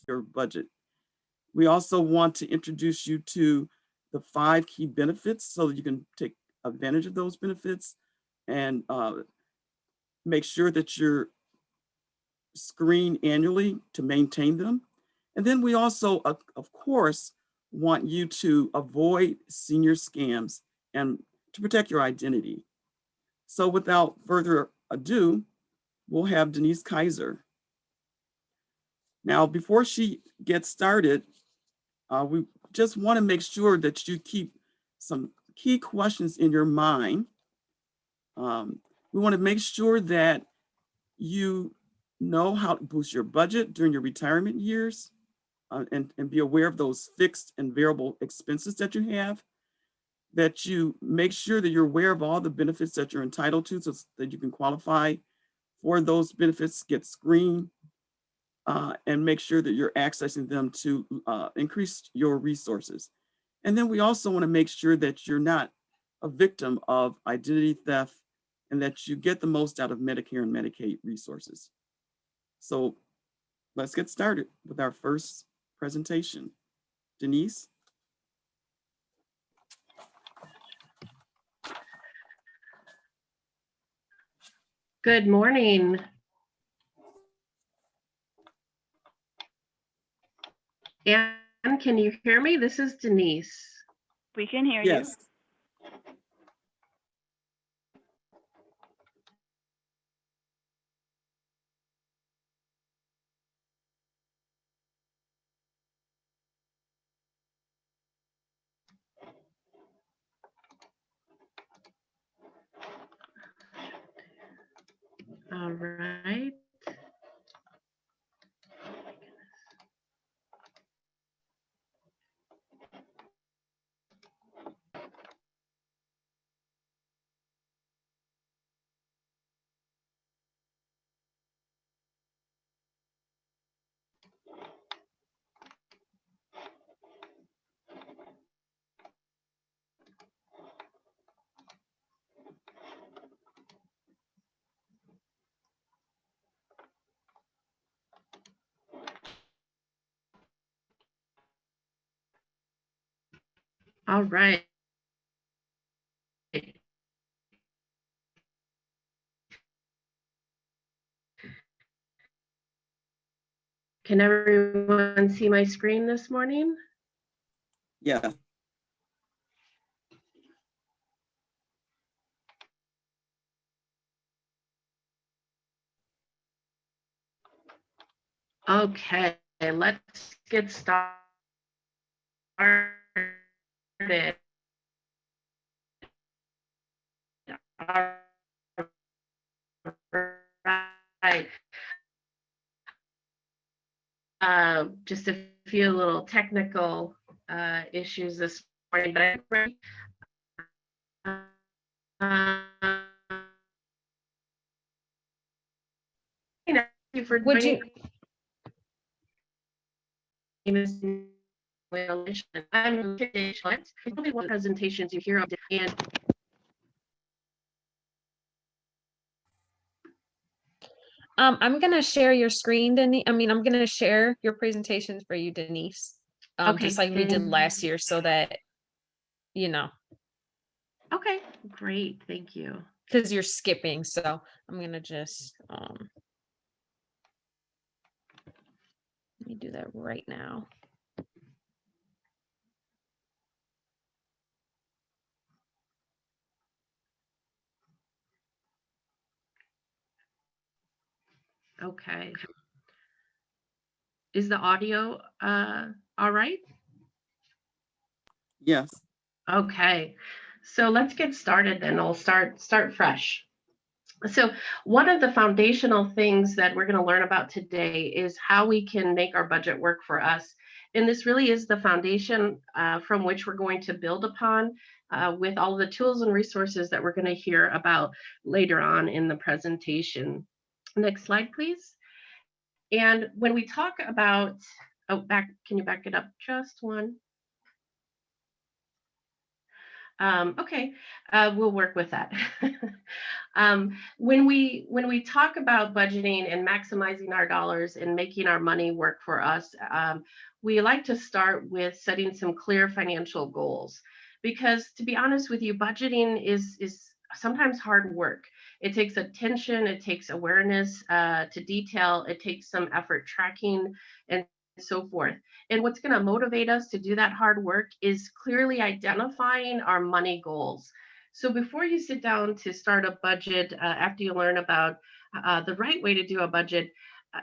your budget. We also want to introduce you to the 5 key benefits so that you can take advantage of those benefits and make sure that you're screened annually to maintain them. And then we also, of course, want you to avoid senior scams and to protect your identity. So without further ado, we'll have Denise Kaiser. Now, before she gets started, we just want to make sure that you keep some key questions in your mind. We want to make sure that you know how to boost your budget during your retirement years and be aware of those fixed and variable expenses that you have, that you make sure that you're aware of all the benefits that you're entitled to so that you can qualify for those benefits, get screened, and make sure that you're accessing them to increase your resources. And then we also want to make sure that you're not a victim of identity theft and that you get the most out of Medicare and Medicaid resources. So let's get started with our first presentation. Denise? Good morning. Anne, can you hear me? This is Denise. We can hear Yes. you. All right. All right. Can everyone see my screen this morning? Yeah. Okay, let's get started. All right. Just a few little technical issues this morning, but I'm ready. Thank you for joining. I'm probably one presentations you hear of, and I'm going to share your screen, Denise. I'm going to share your presentations for you, Denise. Okay, just like we did last year so that, you know, okay, great, thank you. because you're skipping. So I'm going to just, let me do that right now. Okay. Is the audio all right? Yes. Okay, so let's get started then. I'll start fresh. So one of the foundational things that we're going to learn about today is how we can make our budget work for us. And this really is the foundation from which we're going to build upon with all the tools and resources that we're going to hear about later on in the presentation. Next slide, please. And when we talk about, can you back it up just one? Okay, we'll work with that. When we talk about budgeting and maximizing our dollars and making our money work for us, we like to start with setting some clear financial goals. Because to be honest with you, budgeting is sometimes hard work. It takes attention, it takes awareness to detail, it takes some effort tracking and so forth. And what's going to motivate us to do that hard work is clearly identifying our money goals. So before you sit down to start a budget, after you learn about the right way to do a budget,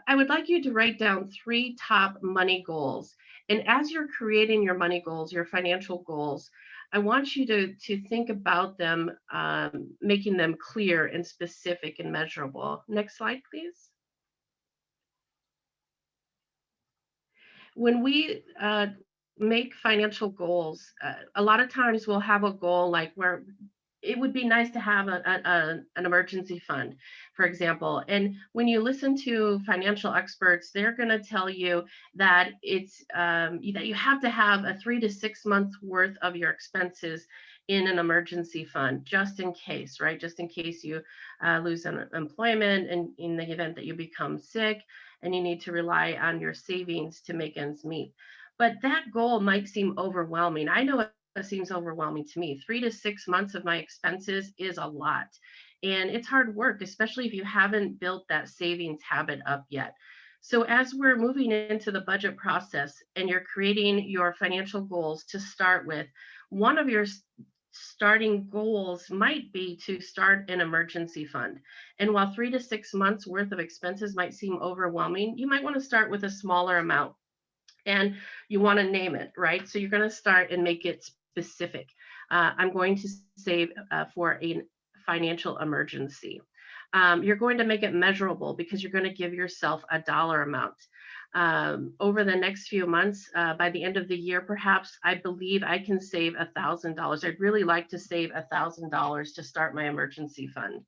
I would like you to write down three top money goals. And as you're creating your money goals, your financial goals, I want you to think about them, making them clear and specific and measurable. Next slide, please. When we make financial goals, a lot of times we'll have a goal like where it would be nice to have an emergency fund, for example. And when you listen to financial experts, they're going to tell you that it's that you have to have a 3 to 6 months worth of your expenses in an emergency fund, just in case, right? Just in case you lose employment, and in the event that you become sick and you need to rely on your savings to make ends meet. But that goal might seem overwhelming. I know it seems overwhelming to me. 3 to 6 months of my expenses is a lot. And it's hard work, especially if you haven't built that savings habit up yet. So, as we're moving into the budget process and you're creating your financial goals to start with, one of your starting goals might be to start an emergency fund. And while 3 to 6 months worth of expenses might seem overwhelming, you might want to start with a smaller amount, and you want to name it, right? So you're going to start and make it specific. I'm going to save for a financial emergency. You're going to make it measurable because you're going to give yourself a dollar amount. Over the next few months, by the end of the year, perhaps, I believe I can save $1,000. I'd really like to save $1,000 to start my emergency fund.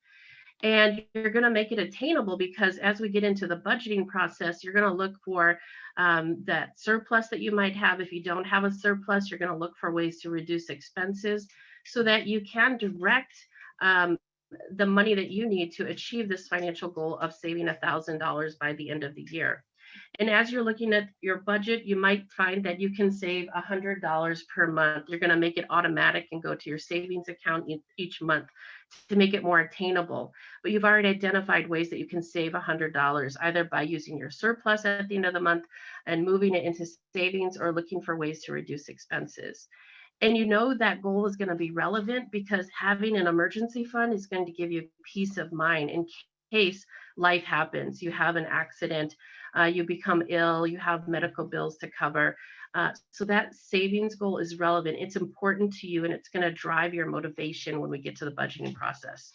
And you're going to make it attainable because as we get into the budgeting process, you're going to look for that surplus that you might have. If you don't have a surplus, you're going to look for ways to reduce expenses so that you can direct the money that you need to achieve this financial goal of saving $1,000 by the end of the year. And as you're looking at your budget, you might find that you can save $100 per month. You're going to make it automatic and go to your savings account each month to make it more attainable. But you've already identified ways that you can save $100, either by using your surplus at the end of the month and moving it into savings, or looking for ways to reduce expenses. And you know that goal is going to be relevant because having an emergency fund is going to give you peace of mind in case life happens. You have an accident, you become ill, you have medical bills to cover. So that savings goal is relevant. It's important to you, and it's going to drive your motivation when we get to the budgeting process.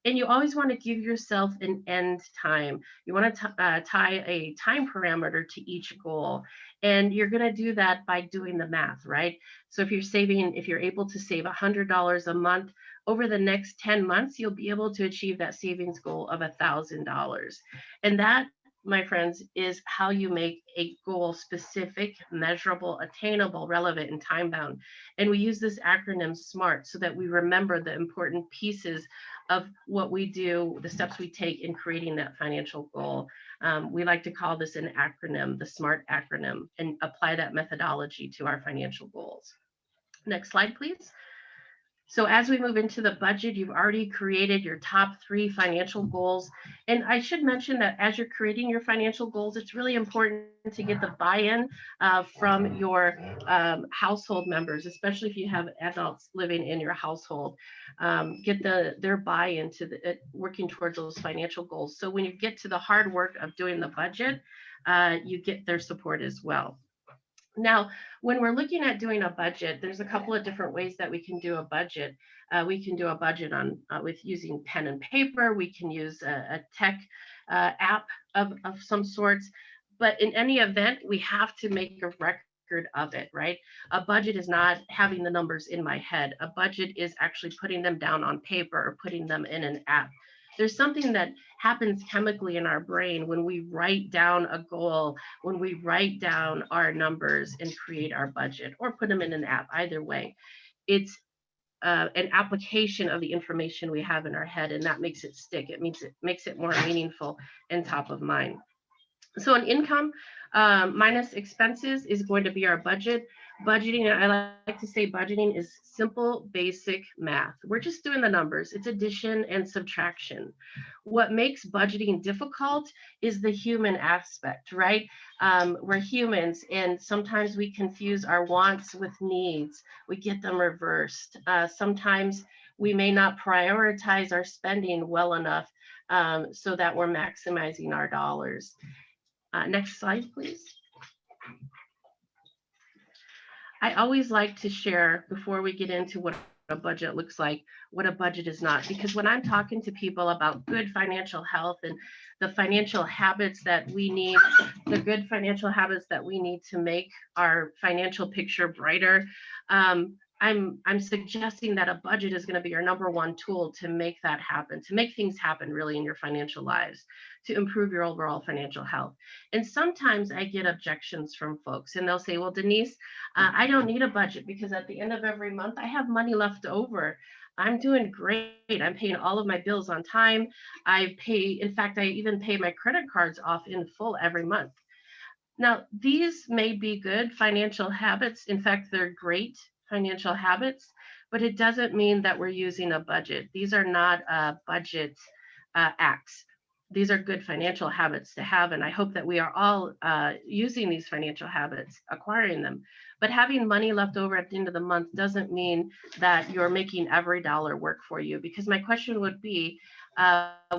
And you always want to give yourself an end time. You want to tie a time parameter to each goal. And you're going to do that by doing the math, right? So if you're able to save $100 a month, over the next 10 months, you'll be able to achieve that savings goal of $1,000. And that, my friends, is how you make a goal specific, measurable, attainable, relevant, and time bound. And we use this acronym SMART so that we remember the important pieces of what we do, the steps we take in creating that financial goal. We like to call this an acronym, the SMART acronym, and apply that methodology to our financial goals. Next slide, please. So as we move into the budget, you've already created your top 3 financial goals. And I should mention that as you're creating your financial goals, it's really important to get the buy-in from your household members, especially if you have adults living in your household. Get their buy-in to working towards those financial goals. So when you get to the hard work of doing the budget, you get their support as well. Now, when we're looking at doing a budget, there's a couple of different ways that we can do a budget. We can do a budget with using pen and paper. We can use a tech app of some sorts. But in any event, we have to make a record of it, right? A budget is not having the numbers in my head. A budget is actually putting them down on paper or putting them in an app. There's something that happens chemically in our brain when we write down a goal, when we write down our numbers and create our budget or put them in an app. Either way, it's an application of the information we have in our head, and that makes it stick. It makes it more meaningful and top of mind. So an income minus expenses is going to be our budget. Budgeting, I like to say budgeting is simple, basic math. We're just doing the numbers. It's addition and subtraction. What makes budgeting difficult is the human aspect, right? We're humans, and sometimes we confuse our wants with needs. We get them reversed. Sometimes we may not prioritize our spending well enough so that we're maximizing our dollars. Next slide, please. I always like to share before we get into what a budget looks like, what a budget is not, because when I'm talking to people about good financial health and the financial habits that we need, the good financial habits that we need to make our financial picture brighter, I'm suggesting that a budget is going to be your number one tool to make that happen, to make things happen really in your financial lives, to improve your overall financial health. And sometimes I get objections from folks and they'll say, well, Denise, I don't need a budget because at the end of every month, I have money left over. I'm doing great. I'm paying all of my bills on time. In fact, I even pay my credit cards off in full every month. Now, these may be good financial habits. In fact, they're great financial habits, but it doesn't mean that we're using a budget. These are not budget acts. These are good financial habits to have, and I hope that we are all using these financial habits, acquiring them. But having money left over at the end of the month doesn't mean that you're making every dollar work for you, because my question would be,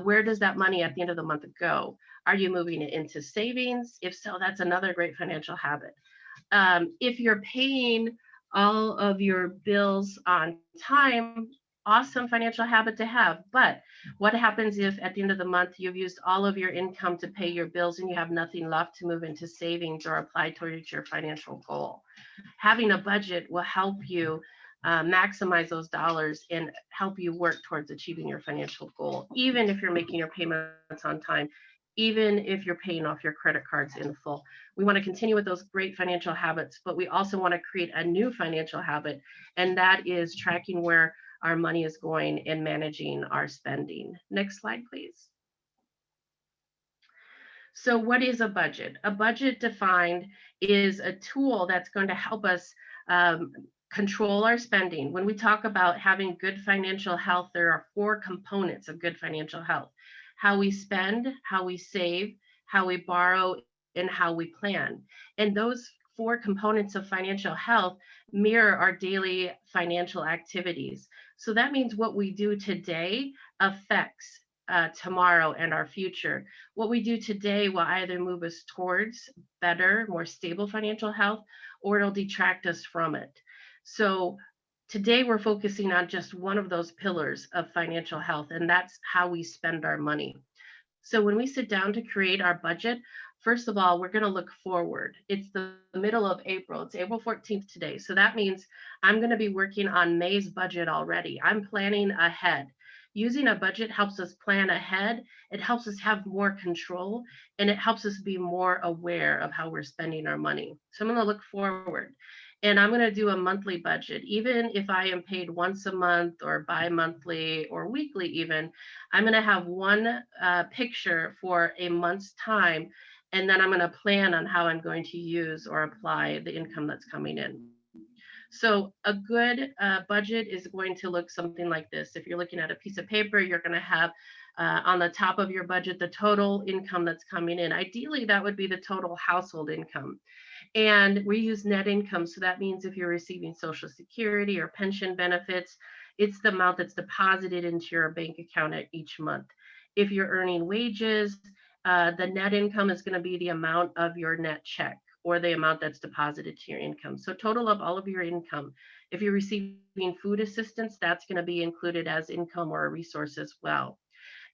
where does that money at the end of the month go? Are you moving it into savings? If so, that's another great financial habit. If you're paying all of your bills on time, awesome financial habit to have. But what happens if at the end of the month you've used all of your income to pay your bills and you have nothing left to move into savings or apply towards your financial goal? Having a budget will help you maximize those dollars and help you work towards achieving your financial goal, even if you're making your payments on time, even if you're paying off your credit cards in full. We want to continue with those great financial habits, but we also want to create a new financial habit, and that is tracking where our money is going and managing our spending. Next slide, please. So what is a budget? A budget defined is a tool that's going to help us control our spending. When we talk about having good financial health, there are 4 components of good financial health: how we spend, how we save, how we borrow, and how we plan. And those 4 components of financial health mirror our daily financial activities. So that means what we do today affects tomorrow and our future. What we do today will either move us towards better, more stable financial health, or it'll detract us from it. So today we're focusing on just one of those pillars of financial health, and that's how we spend our money. So when we sit down to create our budget, first of all, we're going to look forward. It's the middle of April. It's April 14th today. So that means I'm going to be working on May's budget already. I'm planning ahead. Using a budget helps us plan ahead. It helps us have more control, and it helps us be more aware of how we're spending our money. So I'm going to look forward. And I'm going to do a monthly budget. Even if I am paid once a month or bi-monthly or weekly even, I'm going to have one picture for a month's time. And then I'm going to plan on how I'm going to use or apply the income that's coming in. So a good budget is going to look something like this. If you're looking at a piece of paper, you're going to have on the top of your budget the total income that's coming in. Ideally, that would be the total household income. And we use net income. So that means if you're receiving Social Security or pension benefits, it's the amount that's deposited into your bank account at each month. If you're earning wages, the net income is going to be the amount of your net check or the amount that's deposited to your income. So total of all of your income. If you're receiving food assistance, that's going to be included as income or a resource as well.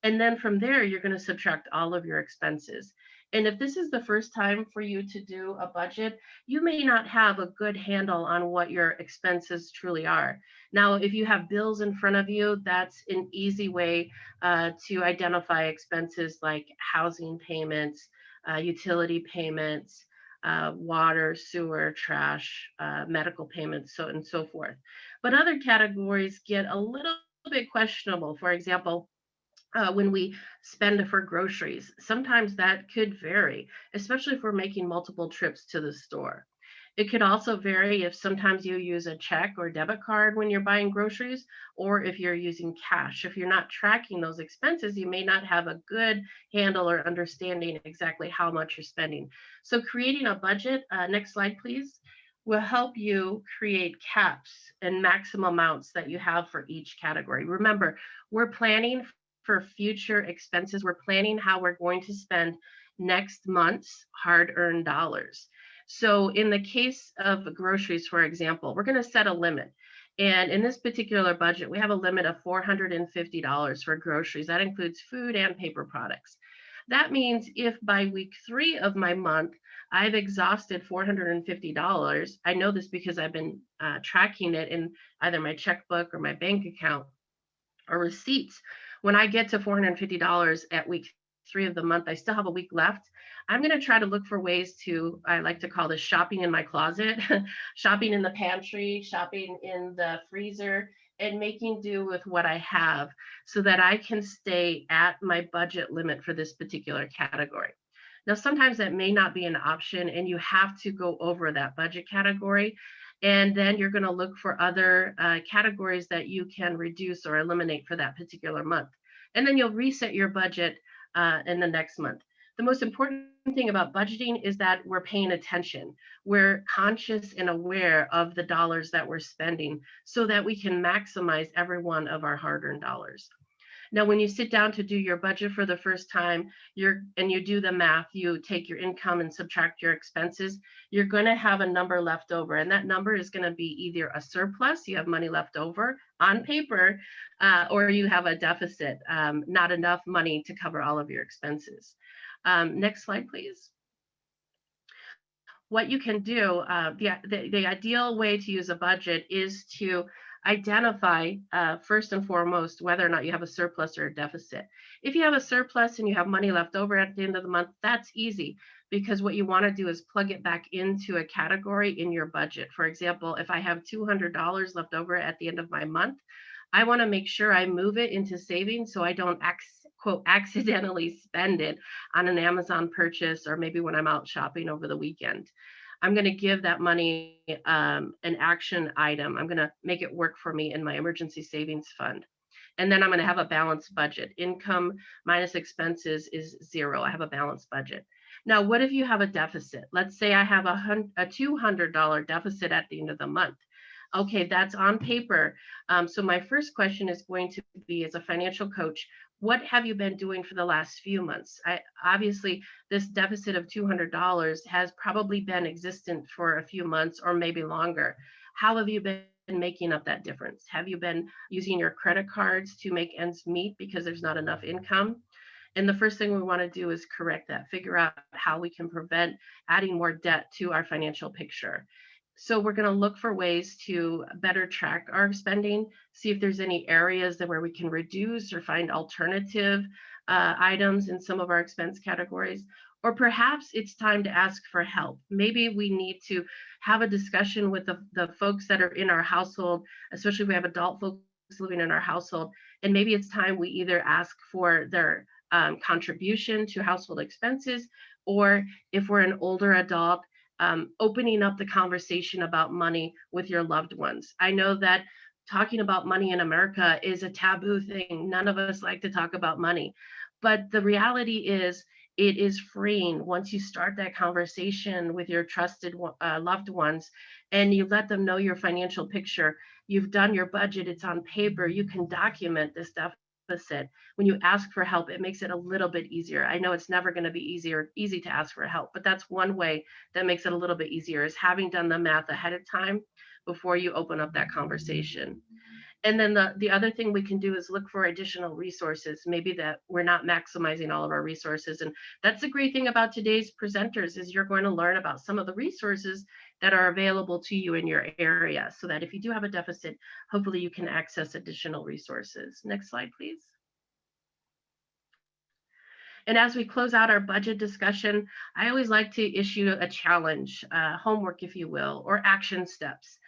And then from there, you're going to subtract all of your expenses. And if this is the first time for you to do a budget, you may not have a good handle on what your expenses truly are. Now, if you have bills in front of you, that's an easy way to identify expenses like housing payments, utility payments, water, sewer, trash, medical payments, so and so forth. But other categories get a little bit questionable. For example, when we spend for groceries, sometimes that could vary, especially if we're making multiple trips to the store. It could also vary if sometimes you use a check or debit card when you're buying groceries, or if you're using cash. If you're not tracking those expenses, you may not have a good handle or understanding exactly how much you're spending. So creating a budget, next slide, please, will help you create caps and maximum amounts that you have for each category. Remember, we're planning for future expenses. We're planning how we're going to spend next month's hard-earned dollars. So in the case of groceries, for example, we're going to set a limit. And in this particular budget, we have a limit of $450 for groceries. That includes food and paper products. That means if by week 3 of my month, I've exhausted $450, I know this because I've been tracking it in either my checkbook or my bank account or receipts. When I get to $450 at week 3 of the month, I still have a week left. I'm going to try to look for ways to, I like to call this shopping in my closet, shopping in the pantry, shopping in the freezer, and making do with what I have so that I can stay at my budget limit for this particular category. Now, sometimes that may not be an option and you have to go over that budget category. And then you're going to look for other categories that you can reduce or eliminate for that particular month. And then you'll reset your budget in the next month. The most important thing about budgeting is that we're paying attention. We're conscious and aware of the dollars that we're spending so that we can maximize every one of our hard-earned dollars. Now, when you sit down to do your budget for the first time, and you do the math, you take your income and subtract your expenses, you're going to have a number left over. And that number is going to be either a surplus, you have money left over on paper, or you have a deficit, not enough money to cover all of your expenses. Next slide, please. What you can do, the ideal way to use a budget is to identify first and foremost whether or not you have a surplus or a deficit. If you have a surplus and you have money left over at the end of the month, that's easy because what you want to do is plug it back into a category in your budget. For example, if I have $200 left over at the end of my month, I want to make sure I move it into savings so I don't quote accidentally spend it on an Amazon purchase or maybe when I'm out shopping over the weekend. I'm going to give that money an action item. I'm going to make it work for me in my emergency savings fund. And then I'm going to have a balanced budget. Income minus expenses is 0. I have a balanced budget. Now, what if you have a deficit? Let's say I have a $200 deficit at the end of the month. Okay, that's on paper. So my first question is going to be, as a financial coach, what have you been doing for the last few months? Obviously, this deficit of $200 has probably been existent for a few months or maybe longer. How have you been making up that difference? Have you been using your credit cards to make ends meet because there's not enough income? And the first thing we want to do is correct that, figure out how we can prevent adding more debt to our financial picture. So we're going to look for ways to better track our spending, see if there's any areas that where we can reduce or find alternative items in some of our expense categories. Or perhaps it's time to ask for help. Maybe we need to have a discussion with the folks that are in our household, especially if we have adult folks living in our household. And maybe it's time we either ask for their contribution to household expenses, or if we're an older adult, opening up the conversation about money with your loved ones. I know that talking about money in America is a taboo thing. None of us like to talk about money. But the reality is, it is freeing once you start that conversation with your trusted loved ones and you let them know your financial picture. You've done your budget, it's on paper, you can document this deficit. When you ask for help, it makes it a little bit easier. I know it's never going to be easy to ask for help, but that's one way that makes it a little bit easier, is having done the math ahead of time before you open up that conversation. And then the other thing we can do is look for additional resources, maybe that we're not maximizing all of our resources. And that's the great thing about today's presenters, is you're going to learn about some of the resources that are available to you in your area, so that if you do have a deficit, hopefully you can access additional resources. Next slide, please. And as we close out our budget discussion, I always like to issue a challenge, homework, if you will, or action steps.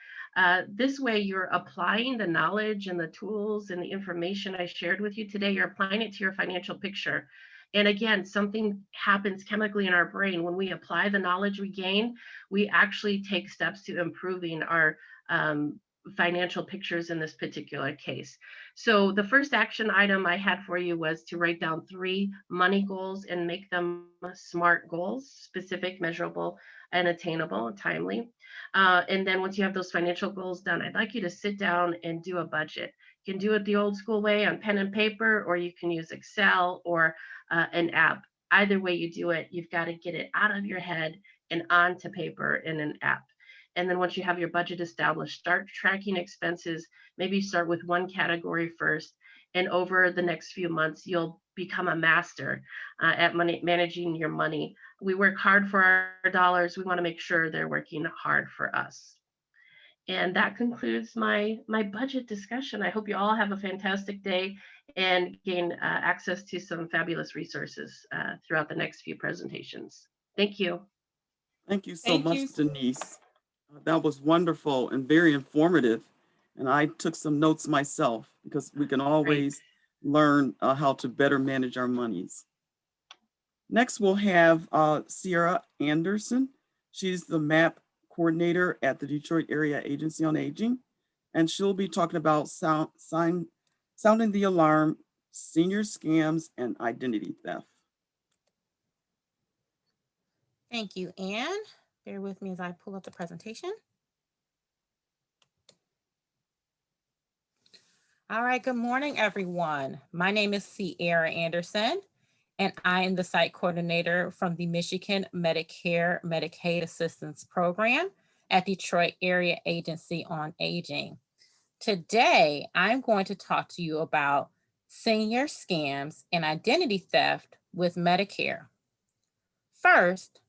This way, you're applying the knowledge and the tools and the information I shared with you today. You're applying it to your financial picture. And again, something happens chemically in our brain. When we apply the knowledge we gain, we actually take steps to improving our financial pictures in this particular case. So the first action item I had for you was to write down 3 money goals and make them SMART goals: specific, measurable, and attainable, timely. And then once you have those financial goals done, I'd like you to sit down and do a budget. You can do it the old school way on pen and paper, or you can use Excel or an app. Either way you do it, you've got to get it out of your head and onto paper in an app. And then once you have your budget established, start tracking expenses. Maybe start with one category first. And over the next few months, you'll become a master at managing your money. We work hard for our dollars. We want to make sure they're working hard for us. And that concludes my budget discussion. I hope you all have a fantastic day and gain access to some fabulous resources throughout the next few presentations. Thank you. Thank you so Thank much, you. Denise. That was wonderful and very informative. And I took some notes myself because we can always learn how to better manage our monies. Next, we'll have Sierra Anderson. She's the MAP coordinator at the Detroit Area Agency on Aging, and she'll be talking about sounding the alarm, senior scams, and identity theft. Thank you, Anne. Bear with me as I pull up the presentation. All right, good morning, everyone. My name is Sierra Anderson, and I am the site coordinator from the Michigan Medicare Medicaid Assistance Program at Detroit Area Agency on Aging. Today, I'm going to talk to you about senior scams and identity theft with Medicare. First,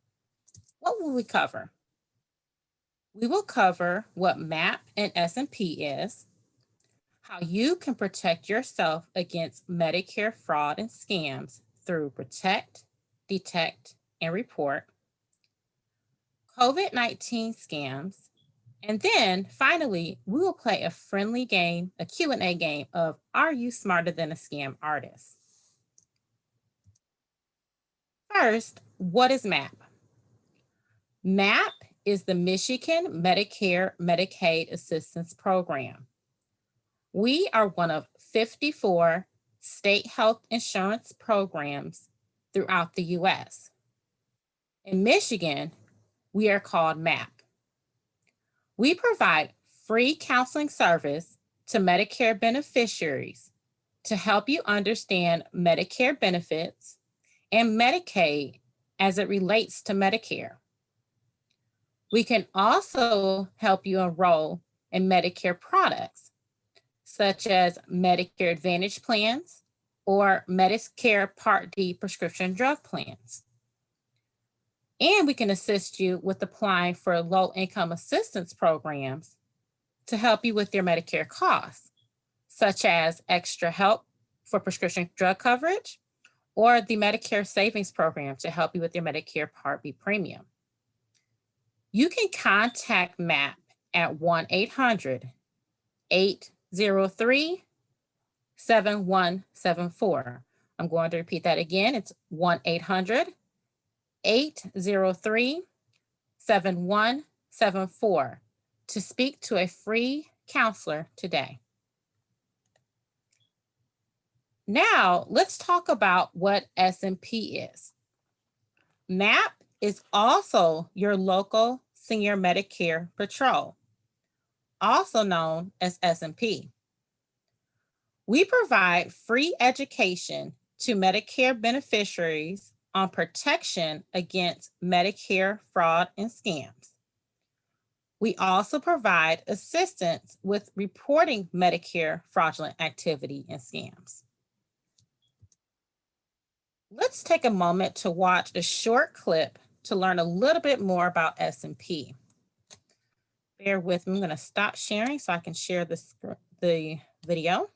what will we cover? We will cover what MAP and S&P is, how you can protect yourself against Medicare fraud and scams through Protect, Detect, and Report, COVID-19 scams, and then finally, we will play a friendly game, a Q&A game of Are You Smarter Than a Scam Artist? First, what is MAP? MAP is the Michigan Medicare Medicaid Assistance Program. We are one of 54 state health insurance programs throughout the U.S. In Michigan, we are called MAP. We provide free counseling service to Medicare beneficiaries to help you understand Medicare benefits and Medicaid as it relates to Medicare. We can also help you enroll in Medicare products, such as Medicare Advantage plans or Medicare Part D prescription drug plans. And we can assist you with applying for low-income assistance programs to help you with your Medicare costs, such as extra help for prescription drug coverage or the Medicare Savings Program to help you with your Medicare Part B premium. You can contact MAP at 1-800-803-7174. I'm going to repeat that again. It's 1-800-803-7174 to speak to a free counselor today. Now, let's talk about what S&P is. MAP is also your local senior Medicare patrol, also known as S&P. We provide free education to Medicare beneficiaries on protection against Medicare fraud and scams. We also provide assistance with reporting Medicare fraudulent activity and scams. Let's take a moment to watch a short clip to learn a little bit more about S&P. Bear with me, I'm going to stop sharing so I can share the video.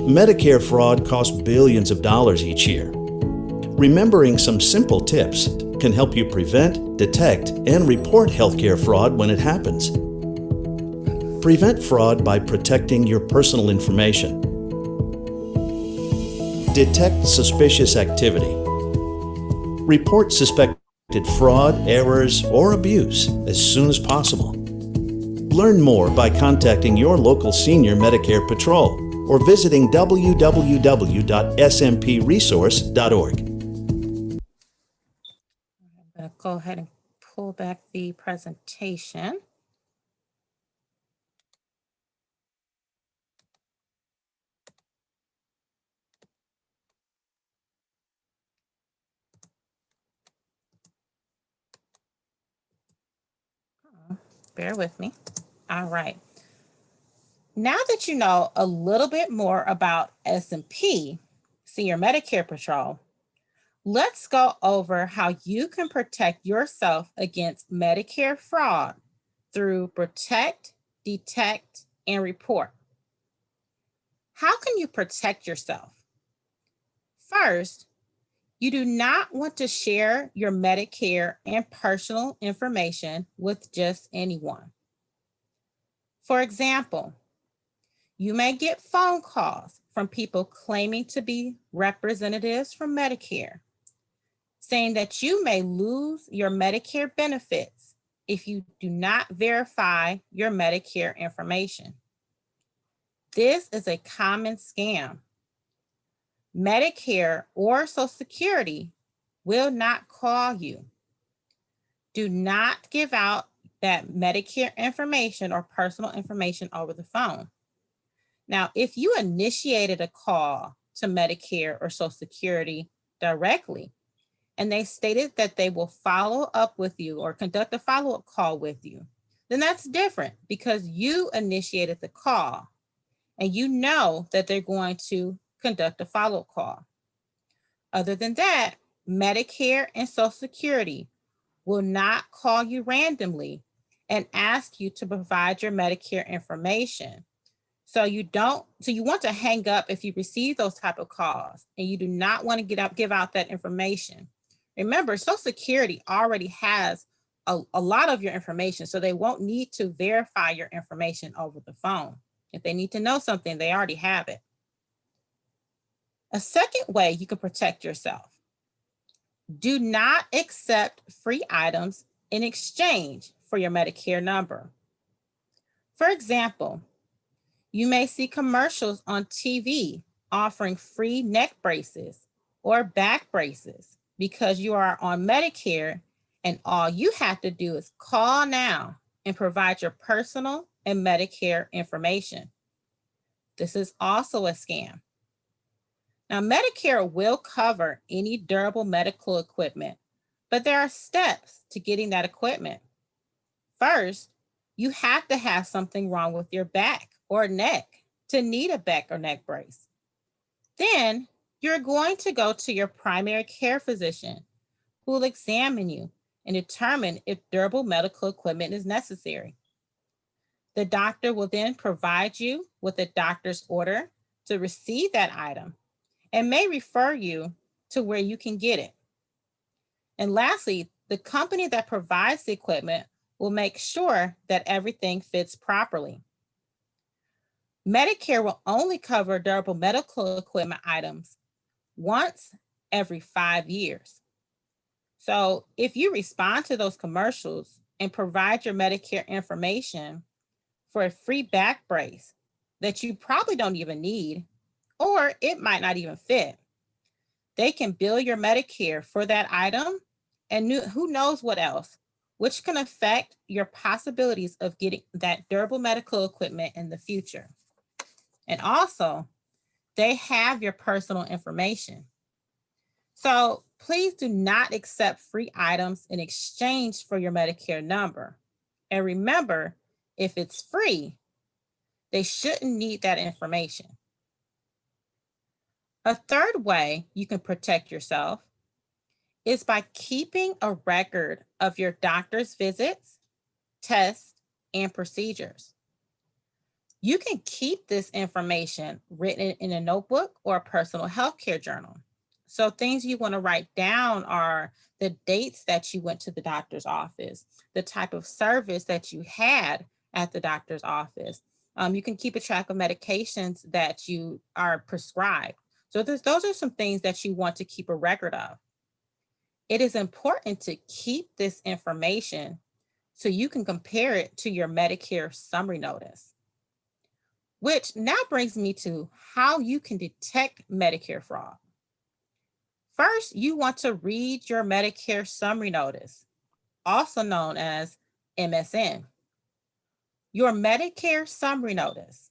Medicare fraud costs billions of dollars each year. Remembering some simple tips can help you prevent, detect, and report healthcare fraud when it happens. Prevent fraud by protecting your personal information. Detect suspicious activity. Report suspected fraud, errors, or abuse as soon as possible. Learn more by contacting your local senior Medicare patrol or visiting www.smpresource.org. I'm going to go ahead and pull back the presentation. Bear with me. All right. Now that you know a little bit more about SMP, Senior Medicare Patrol, let's go over how you can protect yourself against Medicare fraud through Protect, Detect, and Report. How can you protect yourself? First, you do not want to share your Medicare and personal information with just anyone. For example, you may get phone calls from people claiming to be representatives from Medicare, saying that you may lose your Medicare benefits if you do not verify your Medicare information. This is a common scam. Medicare or Social Security will not call you. Do not give out that Medicare information or personal information over the phone. Now, if you initiated a call to Medicare or Social Security directly, and they stated that they will follow up with you or conduct a follow-up call with you, then that's different because you initiated the call and you know that they're going to conduct a follow-up call. Other than that, Medicare and Social Security will not call you randomly and ask you to provide your Medicare information. So you want to hang up if you receive those type of calls and you do not want to give out that information. Remember, Social Security already has a lot of your information, so they won't need to verify your information over the phone. If they need to know something, they already have it. A second way you can protect yourself: do not accept free items in exchange for your Medicare number. For example, you may see commercials on TV offering free neck braces or back braces because you are on Medicare, and all you have to do is call now and provide your personal and Medicare information. This is also a scam. Now, Medicare will cover any durable medical equipment, but there are steps to getting that equipment. First, you have to have something wrong with your back or neck to need a back or neck brace. Then you're going to go to your primary care physician, who will examine you and determine if durable medical equipment is necessary. The doctor will then provide you with a doctor's order to receive that item and may refer you to where you can get it. And lastly, the company that provides the equipment will make sure that everything fits properly. Medicare will only cover durable medical equipment items once every 5 years. So if you respond to those commercials and provide your Medicare information for a free back brace that you probably don't even need, or it might not even fit, they can bill your Medicare for that item and who knows what else, which can affect your possibilities of getting that durable medical equipment in the future. And also, they have your personal information. So please do not accept free items in exchange for your Medicare number. And remember, if it's free, they shouldn't need that information. A third way you can protect yourself is by keeping a record of your doctor's visits, tests, and procedures. You can keep this information written in a notebook or a personal healthcare journal. So things you want to write down are the dates that you went to the doctor's office, the type of service that you had at the doctor's office. You can keep a track of medications that you are prescribed. So those are some things that you want to keep a record of. It is important to keep this information so you can compare it to your Medicare summary notice, which now brings me to how you can detect Medicare fraud. First, you want to read your Medicare summary notice, also known as MSN. Your Medicare summary notice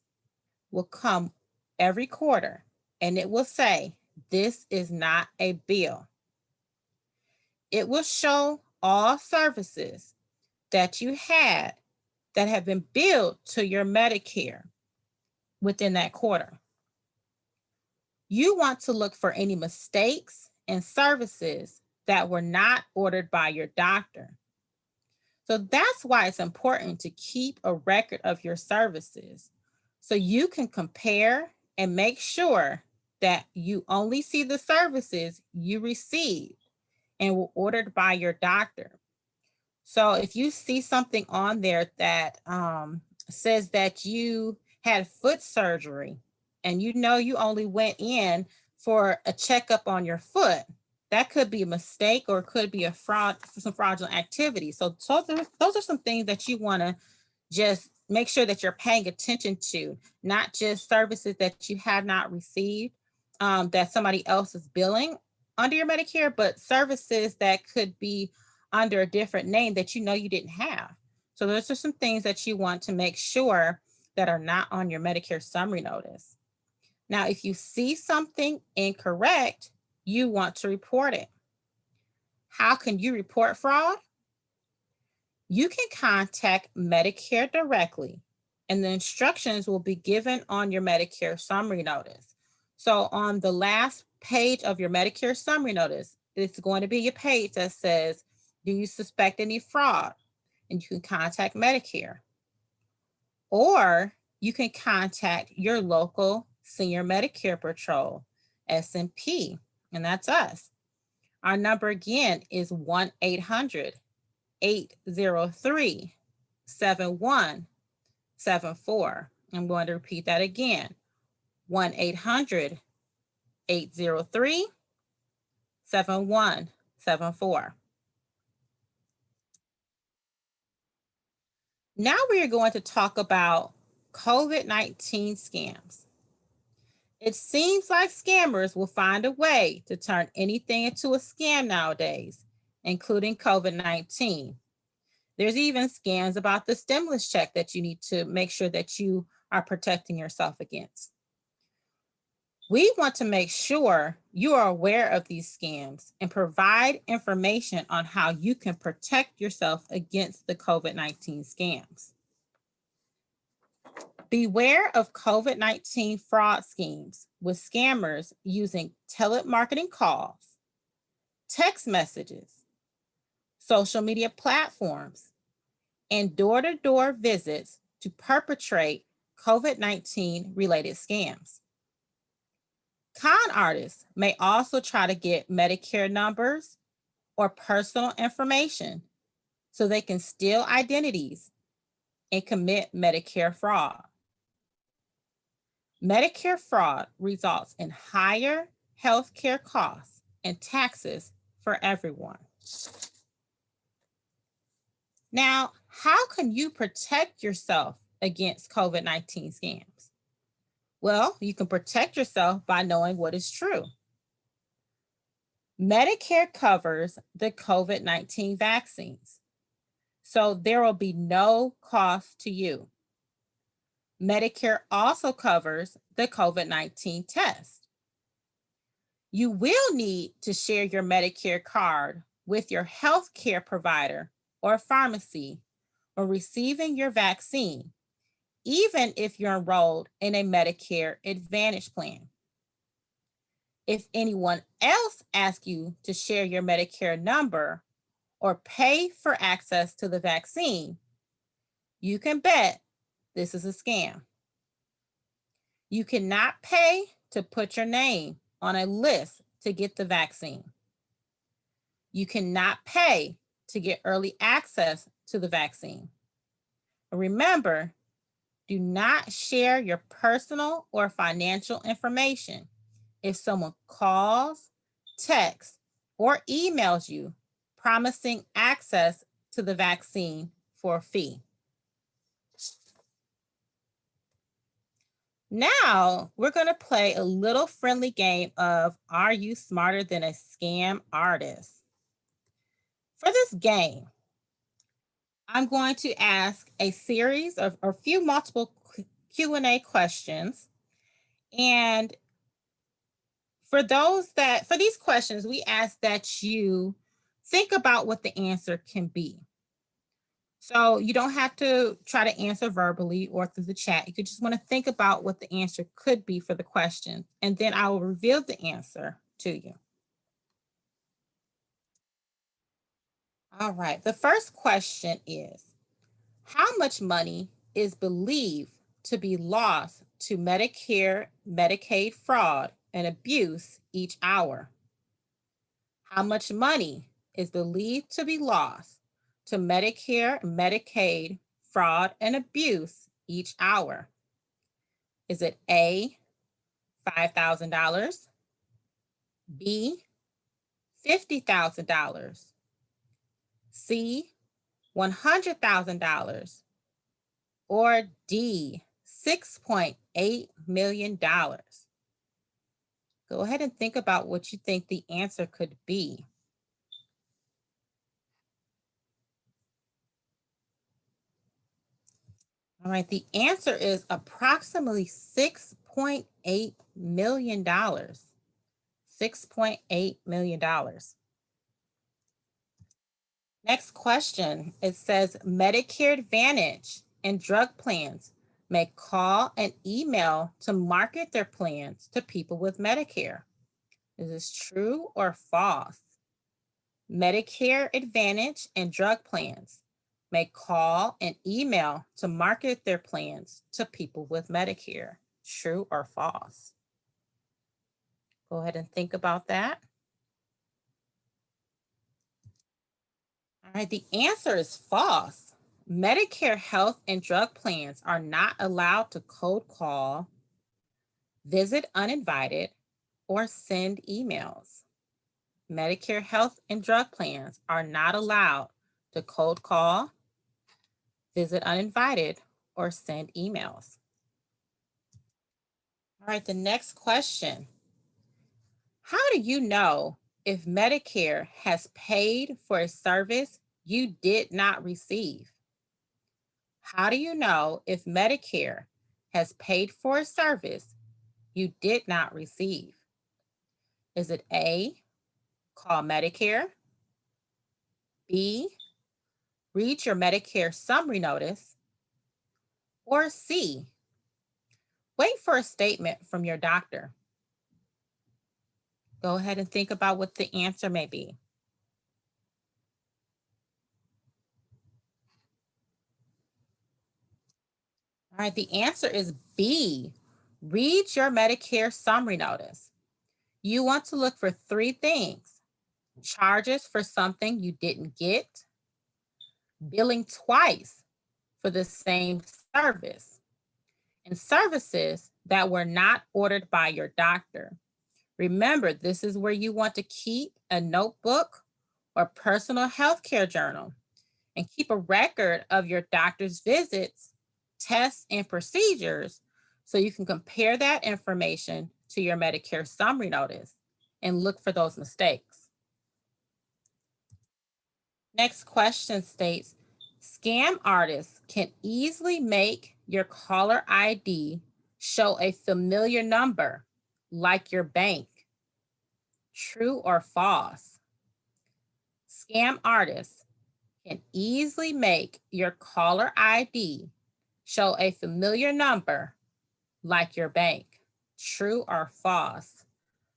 will come every quarter and it will say, "This is not a bill." It will show all services that you had that have been billed to your Medicare within that quarter. You want to look for any mistakes and services that were not ordered by your doctor. So that's why it's important to keep a record of your services so you can compare and make sure that you only see the services you received and were ordered by your doctor. So if you see something on there that says that you had foot surgery and you know you only went in for a checkup on your foot, that could be a mistake or it could be a fraud, some fraudulent activity. So those are some things that you want to just make sure that you're paying attention to, not just services that you have not received, that somebody else is billing under your Medicare, but services that could be under a different name that you know you didn't have. So those are some things that you want to make sure that are not on your Medicare summary notice. Now, if you see something incorrect, you want to report it. How can you report fraud? You can contact Medicare directly, and the instructions will be given on your Medicare summary notice. So on the last page of your Medicare summary notice, it's going to be a page that says, "Do you suspect any fraud?" And you can contact Medicare. Or you can contact your local Senior Medicare Patrol, SMP, and that's us. Our number again is 1-800-803-7174. I'm going to repeat that again, 1-800-803-7174. Now we are going to talk about COVID-19 scams. It seems like scammers will find a way to turn anything into a scam nowadays, including COVID-19. There's even scams about the stimulus check that you need to make sure that you are protecting yourself against. We want to make sure you are aware of these scams and provide information on how you can protect yourself against the COVID-19 scams. Beware of COVID-19 fraud schemes with scammers using telemarketing calls, text messages, social media platforms, and door-to-door visits to perpetrate COVID-19 related scams. Con artists may also try to get Medicare numbers or personal information so they can steal identities and commit Medicare fraud. Medicare fraud results in higher healthcare costs and taxes for everyone. Now, how can you protect yourself against COVID-19 scams? Well, you can protect yourself by knowing what is true. Medicare covers the COVID-19 vaccines, so there will be no cost to you. Medicare also covers the COVID-19 test. You will need to share your Medicare card with your healthcare provider or pharmacy when receiving your vaccine, even if you're enrolled in a Medicare Advantage plan. If anyone else asks you to share your Medicare number or pay for access to the vaccine, you can bet this is a scam. You cannot pay to put your name on a list to get the vaccine. You cannot pay to get early access to the vaccine. Remember, do not share your personal or financial information if someone calls, texts, or emails you promising access to the vaccine for a fee. Now, we're going to play a little friendly game of Are You Smarter Than a Scam Artist? For this game, I'm going to ask a series of a few multiple Q&A questions. And for these questions, we ask that you think about what the answer can be. So you don't have to try to answer verbally or through the chat. You could just want to think about what the answer could be for the question, and then I will reveal the answer to you. All right, the first question is, how much money is believed to be lost to Medicare, Medicaid fraud and abuse each hour? How much money is believed to be lost to Medicare, Medicaid fraud and abuse each hour? Is it A, $5,000, B, $50,000, C, $100,000, or D, $6.8 million? Go ahead and think about what you think the answer could be. All right, the answer is approximately $6.8 million. $6.8 million. Next question, it says Medicare Advantage and drug plans may call and email to market their plans to people with Medicare. Is this true or false? Medicare Advantage and drug plans may call and email to market their plans to people with Medicare. True or false? Go ahead and think about that. All right, the answer is false. Medicare health and drug plans are not allowed to cold call, visit uninvited, or send emails. Medicare health and drug plans are not allowed to cold call, visit uninvited, or send emails. All right, the next question. How do you know if Medicare has paid for a service you did not receive? How do you know if Medicare has paid for a service you did not receive? Is it A, call Medicare, B, read your Medicare summary notice, or C, wait for a statement from your doctor? Go ahead and think about what the answer may be. All right, the answer is B, read your Medicare summary notice. You want to look for three things: charges for something you didn't get, billing twice for the same service, and services that were not ordered by your doctor. Remember, this is where you want to keep a notebook or personal healthcare journal and keep a record of your doctor's visits, tests, and procedures so you can compare that information to your Medicare summary notice and look for those mistakes. Next question states, scam artists can easily make your caller ID show a familiar number like your bank. True or false? Scam artists can easily make your caller ID show a familiar number like your bank. True or false?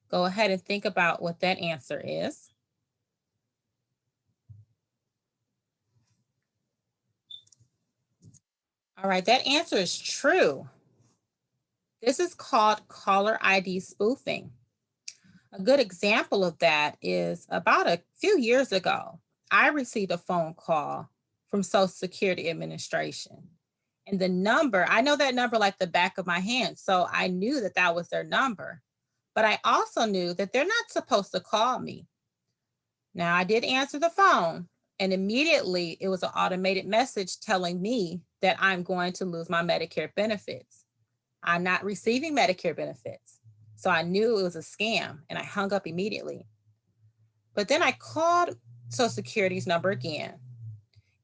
Go ahead and think about what that answer is. All right, that answer is true. This is called caller ID spoofing. A good example of that is about a few years ago, I received a phone call from Social Security Administration. And the number, I know that number like the back of my hand, so I knew that that was their number. But I also knew that they're not supposed to call me. Now, I did answer the phone, and immediately it was an automated message telling me that I'm going to lose my Medicare benefits. I'm not receiving Medicare benefits. So I knew it was a scam, and I hung up immediately. But then I called Social Security's number again.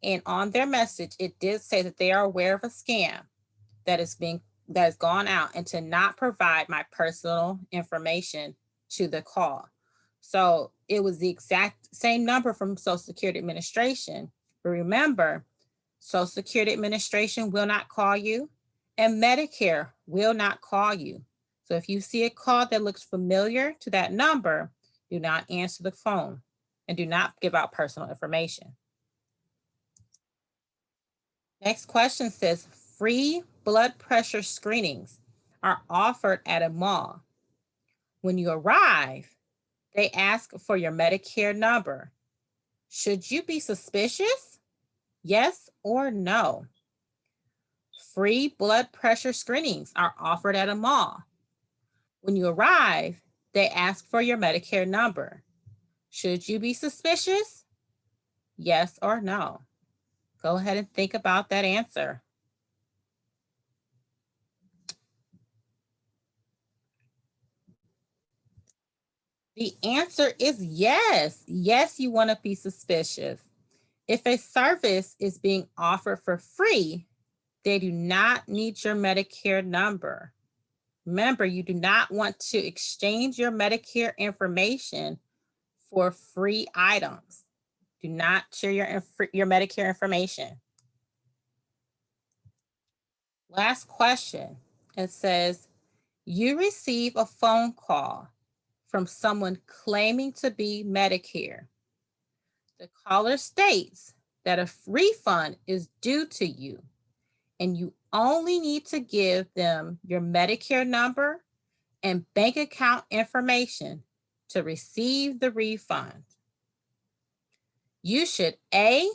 And on their message, it did say that they are aware of a scam that has gone out and to not provide my personal information to the call. So it was the exact same number from Social Security Administration. But remember, Social Security Administration will not call you, and Medicare will not call you. So if you see a call that looks familiar to that number, do not answer the phone and do not give out personal information. Next question says, free blood pressure screenings are offered at a mall. When you arrive, they ask for your Medicare number. Should you be suspicious? Yes or no? Free blood pressure screenings are offered at a mall. When you arrive, they ask for your Medicare number. Should you be suspicious? Yes or no? Go ahead and think about that answer. The answer is yes. Yes, you want to be suspicious. If a service is being offered for free, they do not need your Medicare number. Remember, you do not want to exchange your Medicare information for free items. Do not share your Medicare information. Last question. It says, you receive a phone call from someone claiming to be Medicare. The caller states that a refund is due to you, and you only need to give them your Medicare number and bank account information to receive the refund. You should A,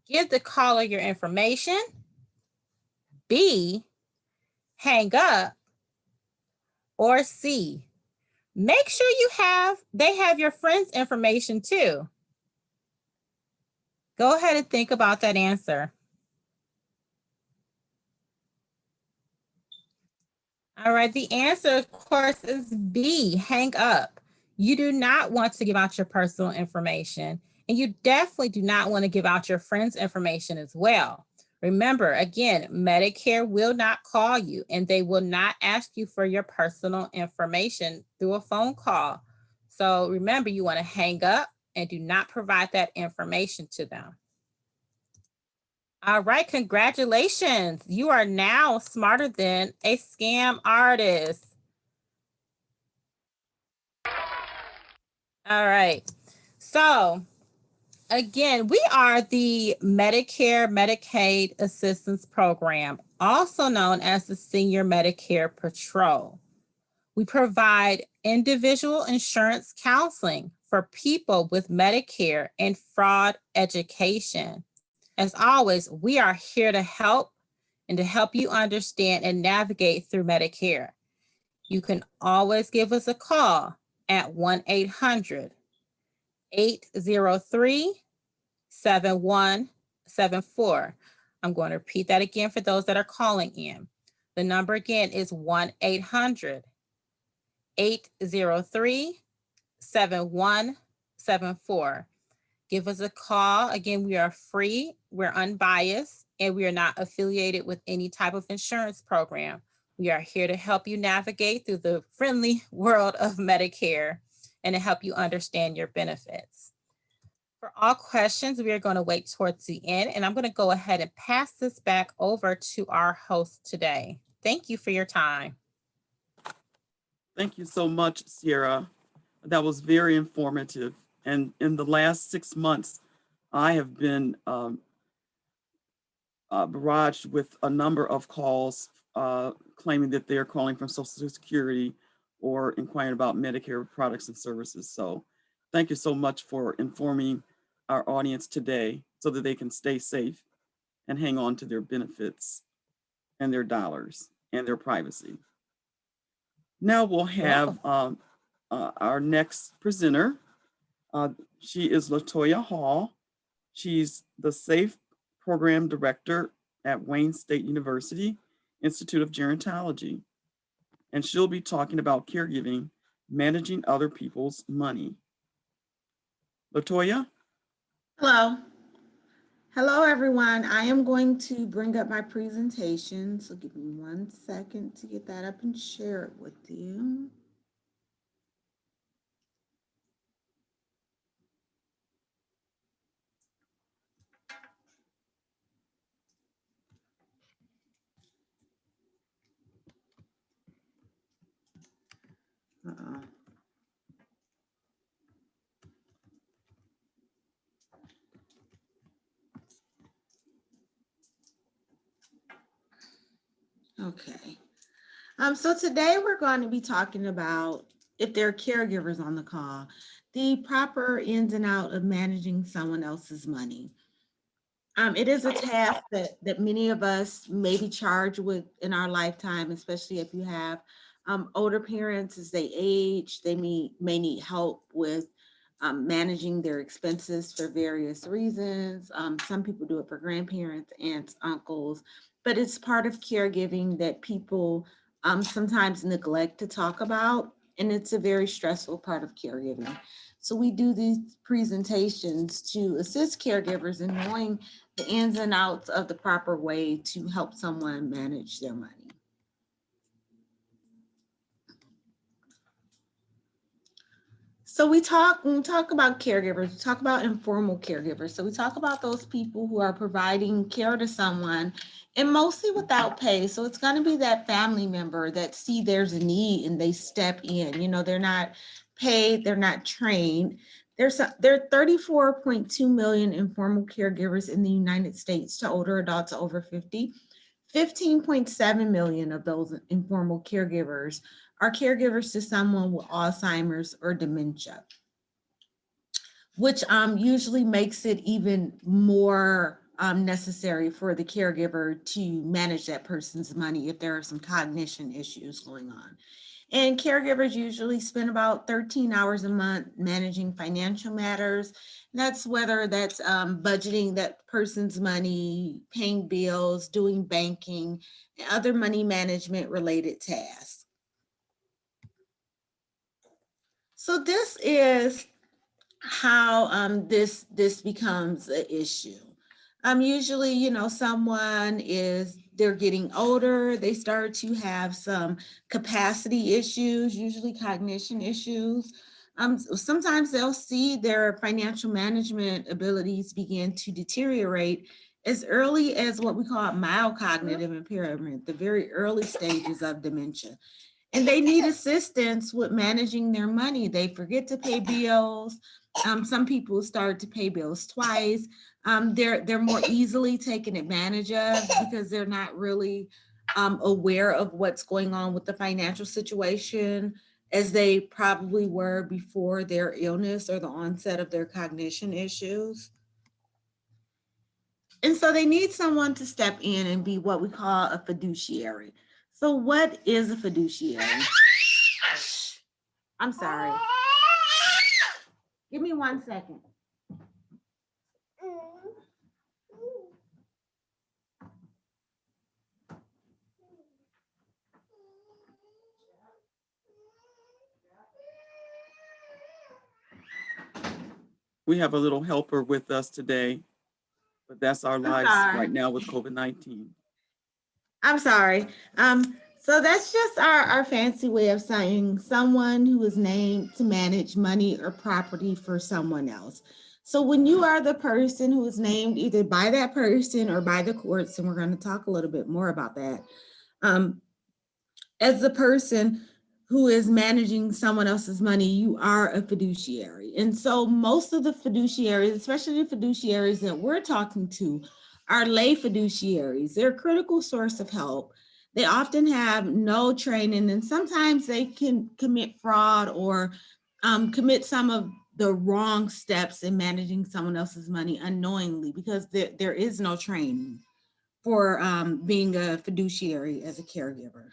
give the caller your information, B, hang up, or C, make sure they have your friend's information too. Go ahead and think about that answer. All right, the answer, of course, is B, hang up. You do not want to give out your personal information, and you definitely do not want to give out your friend's information as well. Remember, again, Medicare will not call you, and they will not ask you for your personal information through a phone call. So remember, you want to hang up and do not provide that information to them. All right, congratulations. You are now smarter than a scam artist. All right, so again, we are the Medicare Medicaid Assistance Program, also known as the Senior Medicare Patrol. We provide individual insurance counseling for people with Medicare and fraud education. As always, we are here to help and to help you understand and navigate through Medicare. You can always give us a call at 1-800-803-7174. I'm going to repeat that again for those that are calling in. The number again is 1-800-803-7174. Give us a call. Again, we are free, we're unbiased, and we are not affiliated with any type of insurance program. We are here to help you navigate through the friendly world of Medicare and to help you understand your benefits. For all questions, we are going to wait towards the end, and I'm going to go ahead and pass this back over to our host today. Thank you for your time. Thank you so much, Sierra. That was very informative. And in the last 6 months, I have been barraged with a number of calls claiming that they're calling from Social Security or inquiring about Medicare products and services. So thank you so much for informing our audience today so that they can stay safe and hang on to their benefits and their dollars and their privacy. Now we'll have our next presenter. She is Latoya Hall. She's the SAFE Program Director at Wayne State University Institute of Gerontology. And she'll be talking about caregiving, managing other people's money. Latoya? Hello. Hello, everyone. I am going to bring up my presentation. So give me 1 second to get that up and share it with you. Uh-oh. Okay. So today we're going to be talking about, if there are caregivers on the call, the proper ins and out of managing someone else's money. It is a task that many of us may be charged with in our lifetime, especially if you have older parents as they age. They may need help with managing their expenses for various reasons. Some people do it for grandparents, aunts, uncles, but it's part of caregiving that people sometimes neglect to talk about, and it's a very stressful part of caregiving. So we do these presentations to assist caregivers in knowing the ins and outs of the proper way to help someone manage their money. So when we talk about caregivers, we talk about informal caregivers. So we talk about those people who are providing care to someone and mostly without pay. So it's going to be that family member that see there's a need and they step in. You know, they're not paid, they're not trained. There are 34.2 million informal caregivers in the United States to older adults over 50. 15.7 million of those informal caregivers are caregivers to someone with Alzheimer's or dementia, which usually makes it even more necessary for the caregiver to manage that person's money if there are some cognition issues going on. And caregivers usually spend about 13 hours a month managing financial matters. And that's whether that's budgeting that person's money, paying bills, doing banking, and other money management related tasks. So this is how this becomes an issue. Usually, you know, they're getting older, they start to have some capacity issues, usually cognition issues. Sometimes they'll see their financial management abilities begin to deteriorate as early as what we call mild cognitive impairment, the very early stages of dementia. And they need assistance with managing their money. They forget to pay bills. Some people start to pay bills twice. They're more easily taken advantage of because they're not really aware of what's going on with the financial situation as they probably were before their illness or the onset of their cognition issues. And so they need someone to step in and be what we call a fiduciary. So what is a fiduciary? I'm sorry. Give me 1 second. We have a little helper with us today, but that's our lives right now with COVID-19. I'm sorry. So that's just our fancy way of saying someone who is named to manage money or property for someone else. So when you are the person who is named either by that person or by the courts, and we're going to talk a little bit more about that, as the person who is managing someone else's money, you are a fiduciary. And so most of the fiduciaries, especially the fiduciaries that we're talking to, are lay fiduciaries. They're a critical source of help. They often have no training, and sometimes they can commit fraud or commit some of the wrong steps in managing someone else's money unknowingly, because there is no training for being a fiduciary as a caregiver.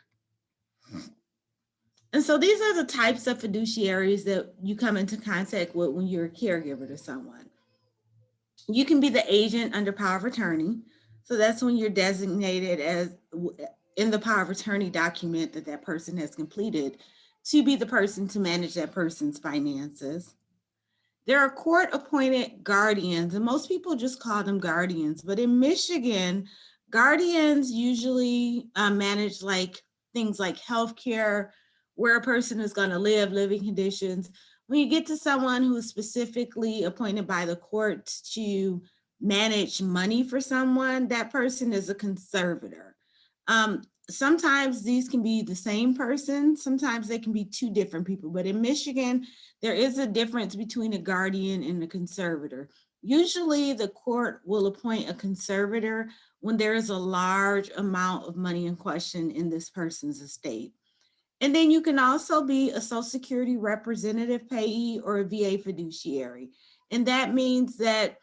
And so these are the types of fiduciaries that you come into contact with when you're a caregiver to someone. You can be the agent under power of attorney. So that's when you're designated as, in the power of attorney document that that person has completed, to be the person to manage that person's finances. There are court-appointed guardians, and most people just call them guardians. But in Michigan, guardians usually manage things like healthcare, where a person is going to live, living conditions. When you get to someone who's specifically appointed by the court to manage money for someone, that person is a conservator. Sometimes these can be the same person, sometimes they can be two different people, but in Michigan, there is a difference between a guardian and a conservator. Usually the court will appoint a conservator when there is a large amount of money in question in this person's estate. And then you can also be a Social Security representative payee or a VA fiduciary. And that means that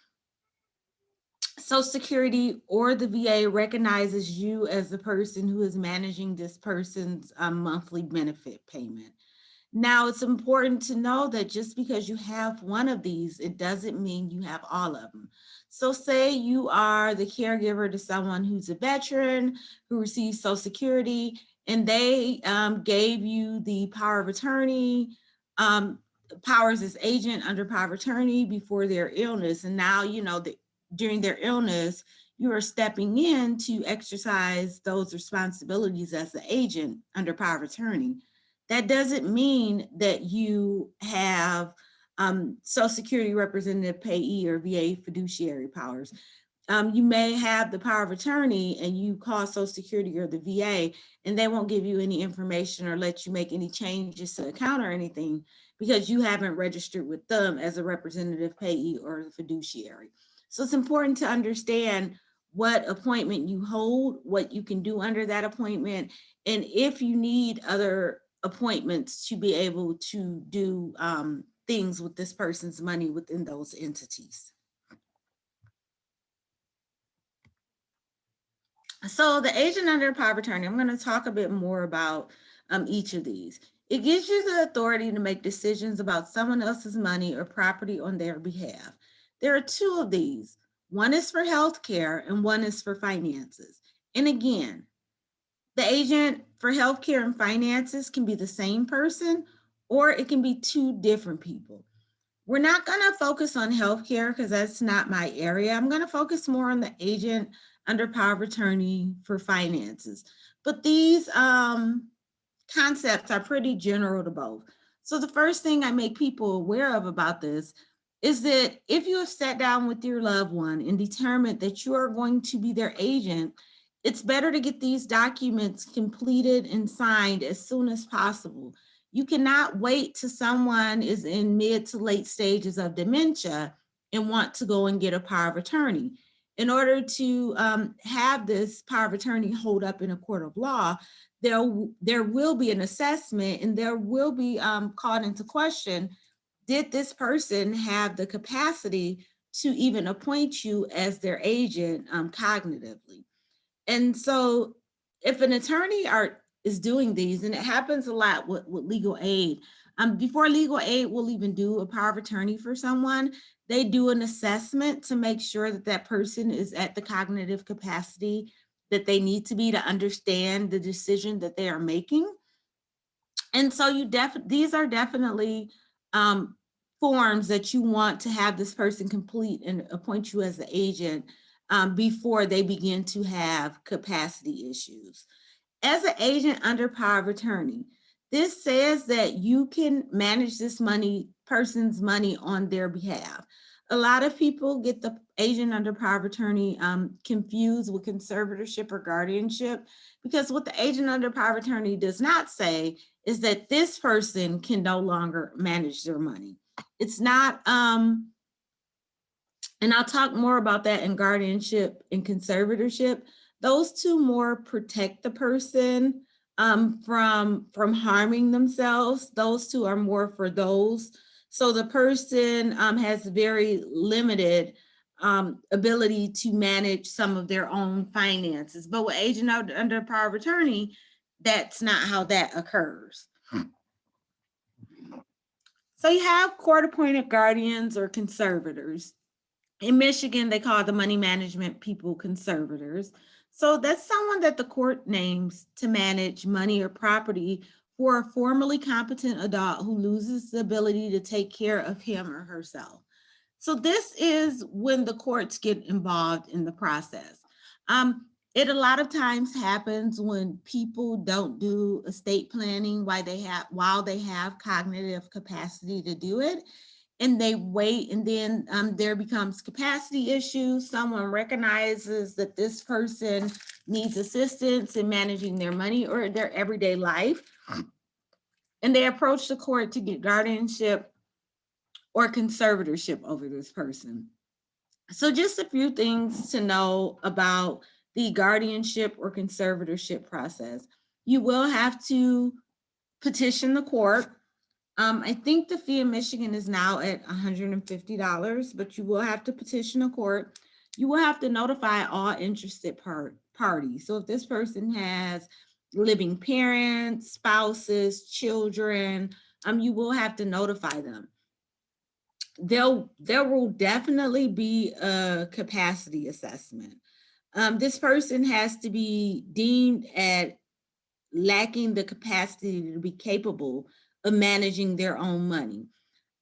Social Security or the VA recognizes you as the person who is managing this person's monthly benefit payment. Now, it's important to know that just because you have one of these, it doesn't mean you have all of them. So say you are the caregiver to someone who's a veteran who receives Social Security, and they gave you the power of attorney, powers as agent under power of attorney before their illness. And now, you know, during their illness, you are stepping in to exercise those responsibilities as the agent under power of attorney. That doesn't mean that you have Social Security representative payee or VA fiduciary powers. You may have the power of attorney and you call Social Security or the VA, and they won't give you any information or let you make any changes to the account or anything because you haven't registered with them as a representative payee or the fiduciary. So it's important to understand what appointment you hold, what you can do under that appointment, and if you need other appointments to be able to do things with this person's money within those entities. So the agent under power of attorney, I'm going to talk a bit more about each of these. It gives you the authority to make decisions about someone else's money or property on their behalf. There are two of these. One is for healthcare and one is for finances. And again, the agent for healthcare and finances can be the same person, or it can be two different people. We're not going to focus on healthcare because that's not my area. I'm going to focus more on the agent under power of attorney for finances. But these concepts are pretty general to both. So the first thing I make people aware of about this is that if you have sat down with your loved one and determined that you are going to be their agent, it's better to get these documents completed and signed as soon as possible. You cannot wait till someone is in mid to late stages of dementia and want to go and get a power of attorney. In order to have this power of attorney hold up in a court of law, there will be an assessment and there will be called into question, did this person have the capacity to even appoint you as their agent cognitively? And so if an attorney is doing these, and it happens a lot with legal aid, before legal aid will even do a power of attorney for someone, they do an assessment to make sure that that person is at the cognitive capacity that they need to be to understand the decision that they are making. And so these are definitely forms that you want to have this person complete and appoint you as the agent before they begin to have capacity issues. As an agent under power of attorney, this says that you can manage this person's money on their behalf. A lot of people get the agent under power of attorney confused with conservatorship or guardianship, because what the agent under power of attorney does not say is that this person can no longer manage their money. It's not, and I'll talk more about that in guardianship and conservatorship, Those two more protect the person from harming themselves. Those two are more for those. So the person has very limited ability to manage some of their own finances. But with agent under power of attorney, that's not how that occurs. So you have court-appointed guardians or conservators. In Michigan, they call the money management people conservators. So that's someone that the court names to manage money or property for a formally competent adult who loses the ability to take care of him or herself. So this is when the courts get involved in the process. It a lot of times happens when people don't do estate planning while they have cognitive capacity to do it, and they wait, and then there becomes capacity issues. Someone recognizes that this person needs assistance in managing their money or their everyday life, and they approach the court to get guardianship or conservatorship over this person. So just a few things to know about the guardianship or conservatorship process. You will have to petition the court. I think the fee in Michigan is now at $150, but you will have to petition a court. You will have to notify all interested parties. So if this person has living parents, spouses, children, you will have to notify them. There will definitely be a capacity assessment. This person has to be deemed at lacking the capacity to be capable of managing their own money.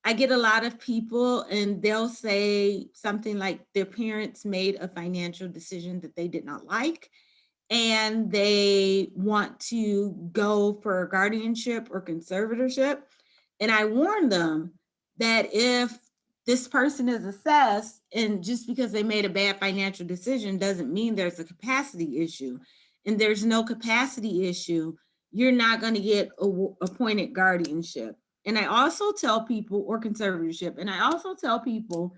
I get a lot of people and they'll say something like their parents made a financial decision that they did not like, and they want to go for guardianship or conservatorship. And I warn them that if this person is assessed, and just because they made a bad financial decision doesn't mean there's a capacity issue, and there's no capacity issue, you're not going to get appointed guardianship. And I also tell people, or conservatorship, and I also tell people,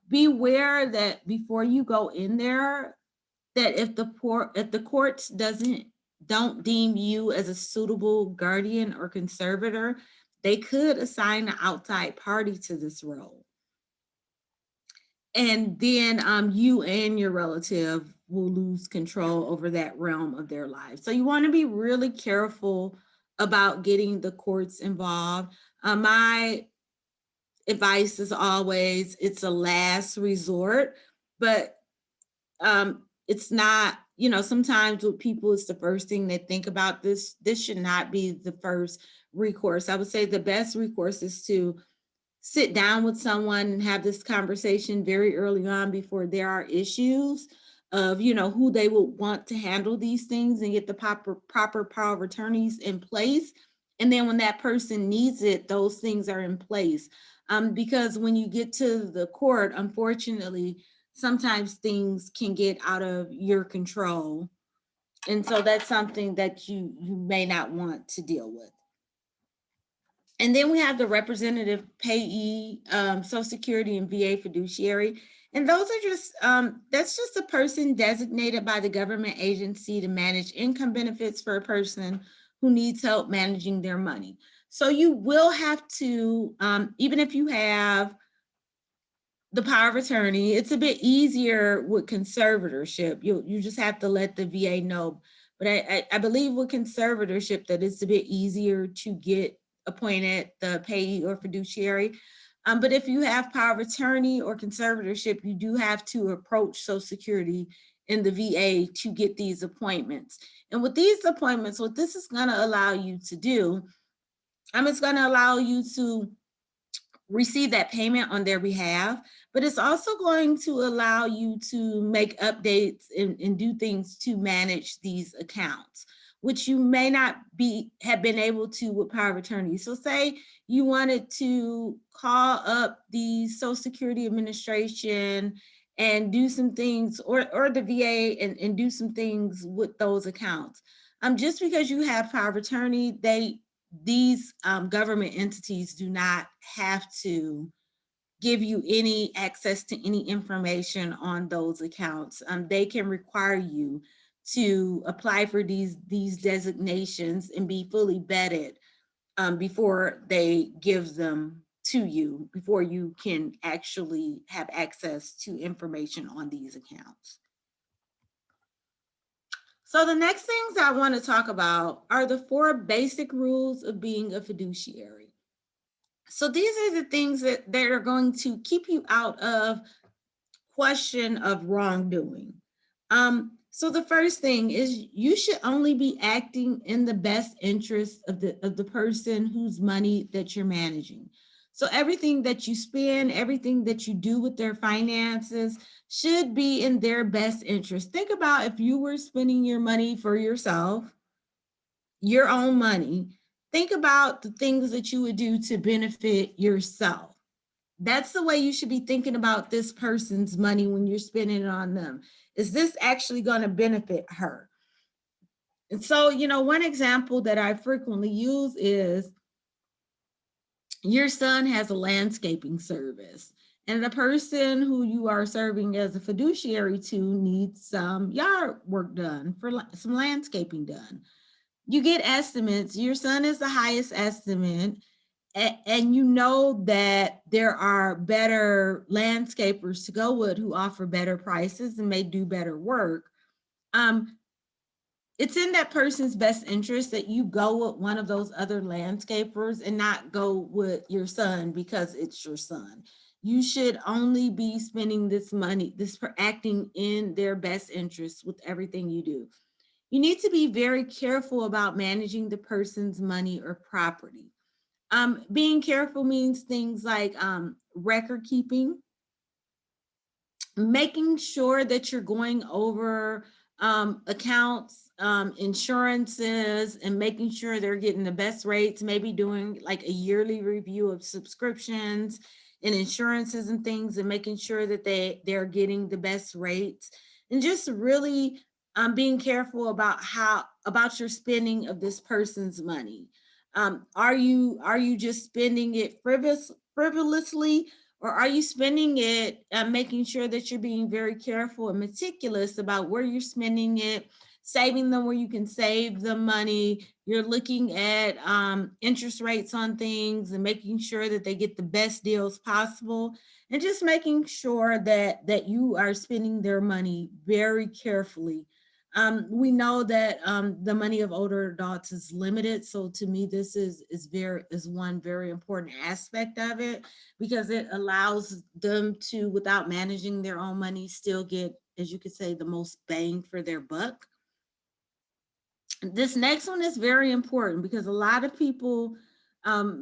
beware that before you go in there, that if the courts don't deem you as a suitable guardian or conservator, they could assign an outside party to this role. And then you and your relative will lose control over that realm of their lives. So you want to be really careful about getting the courts involved. My advice is always, it's a last resort, but it's not, sometimes with people, it's the first thing they think about. This should not be the first recourse. I would say the best recourse is to sit down with someone and have this conversation very early on before there are issues of, who they would want to handle these things, and get the proper power of attorneys in place. And then when that person needs it, those things are in place. Because when you get to the court, unfortunately, sometimes things can get out of your control. And so that's something that you may not want to deal with. And then we have the representative payee, Social Security and VA fiduciary. And those are just, that's just a person designated by the government agency to manage income benefits for a person who needs help managing their money. So you will have to, even if you have the power of attorney, it's a bit easier with conservatorship. You just have to let the VA know. But I believe with conservatorship that it's a bit easier to get appointed the payee or fiduciary. But if you have power of attorney or conservatorship, you do have to approach Social Security and the VA to get these appointments. And with these appointments, what this is going to allow you to do, it's going to allow you to receive that payment on their behalf, but it's also going to allow you to make updates and do things to manage these accounts, which you may not have been able to with power of attorney. So say you wanted to call up the Social Security Administration and do some things, or the VA and do some things with those accounts. Just because you have power of attorney, these government entities do not have to give you any access to any information on those accounts. They can require you to apply for these designations and be fully vetted before they give them to you, before you can actually have access to information on these accounts. So the next things I want to talk about are the 4 basic rules of being a fiduciary. So these are the things that are going to keep you out of question of wrongdoing. So the first thing is you should only be acting in the best interest of the person whose money that you're managing. So everything that you spend, everything that you do with their finances should be in their best interest. Think about if you were spending your money for yourself, your own money, think about the things that you would do to benefit yourself. That's the way you should be thinking about this person's money when you're spending it on them. Is this actually going to benefit her? And so, you know, one example that I frequently use is your son has a landscaping service, and the person who you are serving as a fiduciary to needs some yard work done, for some landscaping done. You get estimates. Your son is the highest estimate, and you know that there are better landscapers to go with who offer better prices and may do better work. It's in that person's best interest that you go with one of those other landscapers and not go with your son because it's your son. You should only be spending this money, acting in their best interest with everything you do. You need to be very careful about managing the person's money or property. Being careful means things like record keeping, making sure that you're going over accounts, insurances, and making sure they're getting the best rates, maybe doing like a yearly review of subscriptions and insurances and things, and making sure that they're getting the best rates, and just really being careful about your spending of this person's money. Are you just spending it frivolously, or are you spending it making sure that you're being very careful and meticulous about where you're spending it, saving them where you can save the money? You're looking at interest rates on things and making sure that they get the best deals possible, and just making sure that you are spending their money very carefully. We know that the money of older adults is limited. So to me, this is one very important aspect of it, because it allows them to, without managing their own money, still get, as you could say, the most bang for their buck. This next one is very important because a lot of people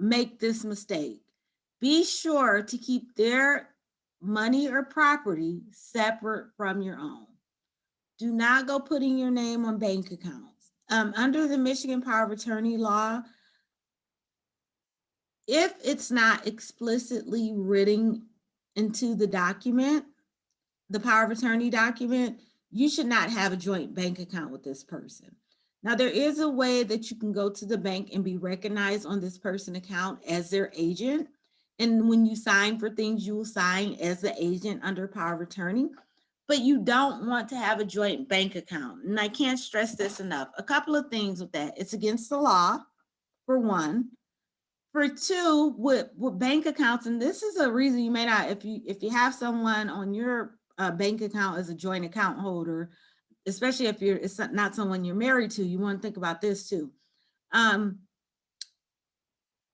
make this mistake. Be sure to keep their money or property separate from your own. Do not go putting your name on bank accounts. Under the Michigan Power of Attorney law, if it's not explicitly written into the document, the power of attorney document, you should not have a joint bank account with this person. Now, there is a way that you can go to the bank and be recognized on this person's account as their agent. And when you sign for things, you will sign as the agent under power of attorney. But you don't want to have a joint bank account. And I can't stress this enough. A couple of things with that. It's against the law, for one. For two, with bank accounts, and this is a reason you may not, if you have someone on your bank account as a joint account holder, especially if it's not someone you're married to, you want to think about this too.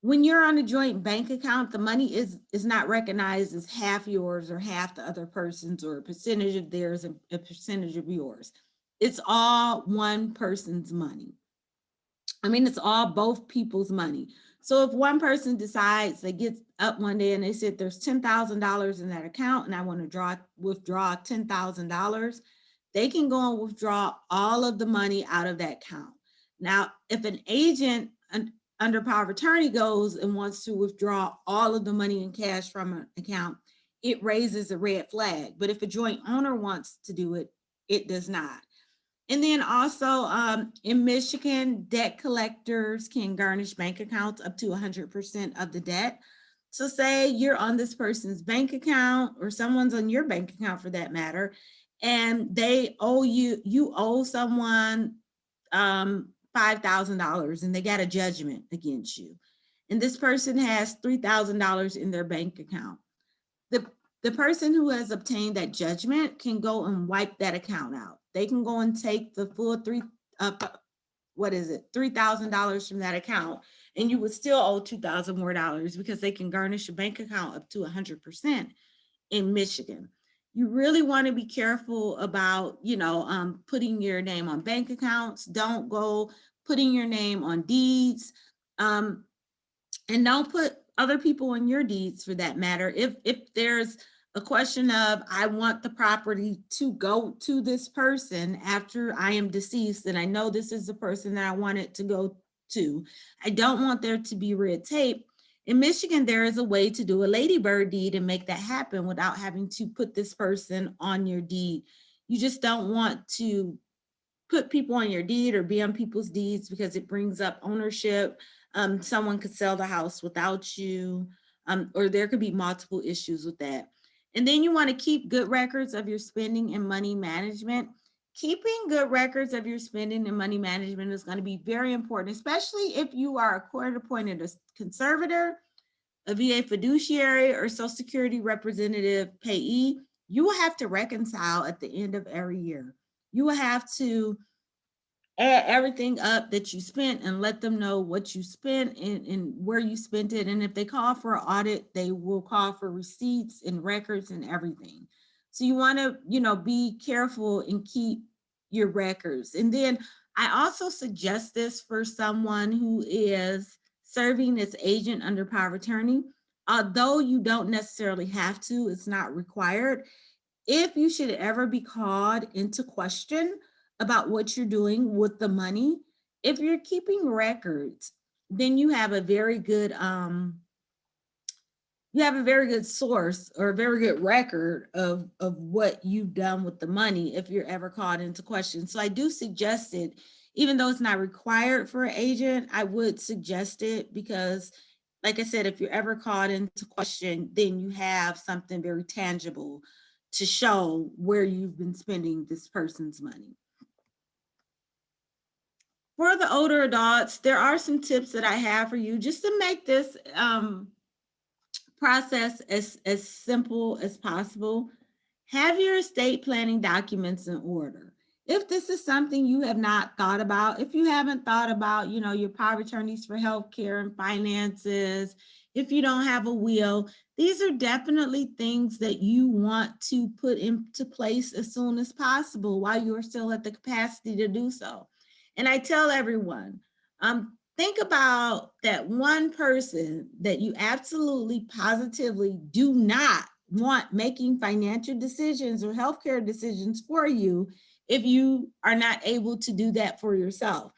When you're on a joint bank account, the money is not recognized as half yours or half the other person's, or a percentage of theirs and a percentage of yours. It's all one person's money. I mean, it's all both people's money. So if one person decides, they get up one day and they said there's $10,000 in that account and I want to withdraw $10,000, they can go and withdraw all of the money out of that account. Now, if an agent under power of attorney goes and wants to withdraw all of the money in cash from an account, it raises a red flag. But if a joint owner wants to do it, it does not. And then also in Michigan, debt collectors can garnish bank accounts up to 100% of the debt. So say you're on this person's bank account, or someone's on your bank account for that matter, and they owe you owe someone $5,000 and they got a judgment against you. And this person has $3,000 in their bank account. The person who has obtained that judgment can go and wipe that account out. They can go and take the full $3,000 from that account, and you would still owe $2,000 more because they can garnish a bank account up to 100% in Michigan. You really want to be careful about, putting your name on bank accounts. Don't go putting your name on deeds, and don't put other people on your deeds for that matter. If there's a question of, I want the property to go to this person after I am deceased, and I know this is the person that I want it to go to, I don't want there to be red tape. In Michigan, there is a way to do a ladybird deed and make that happen without having to put this person on your deed. You just don't want to put people on your deed or be on people's deeds because it brings up ownership. Someone could sell the house without you, or there could be multiple issues with that. And then you want to keep good records of your spending and money management. Keeping good records of your spending and money management is going to be very important, especially if you are a court-appointed conservator, a VA fiduciary, or Social Security representative payee. You will have to reconcile at the end of every year. You will have to add everything up that you spent and let them know what you spent and where you spent it. And if they call for an audit, they will call for receipts and records and everything. So you want to, be careful and keep your records. And then I also suggest this for someone who is serving as agent under power of attorney. Although you don't necessarily have to, it's not required. If you should ever be called into question about what you're doing with the money, if you're keeping records, then you have a very good source or a very good record of what you've done with the money if you're ever called into question. So I do suggest it, even though it's not required for an agent. I would suggest it because, like I said, if you're ever called into question, then you have something very tangible to show where you've been spending this person's money. For the older adults, there are some tips that I have for you just to make this process as simple as possible. Have your estate planning documents in order. If this is something you have not thought about, if you haven't thought about, your power of attorneys for healthcare and finances, if you don't have a will, these are definitely things that you want to put into place as soon as possible while you are still at the capacity to do so. And I tell everyone, think about that one person that you absolutely positively do not want making financial decisions or healthcare decisions for you if you are not able to do that for yourself.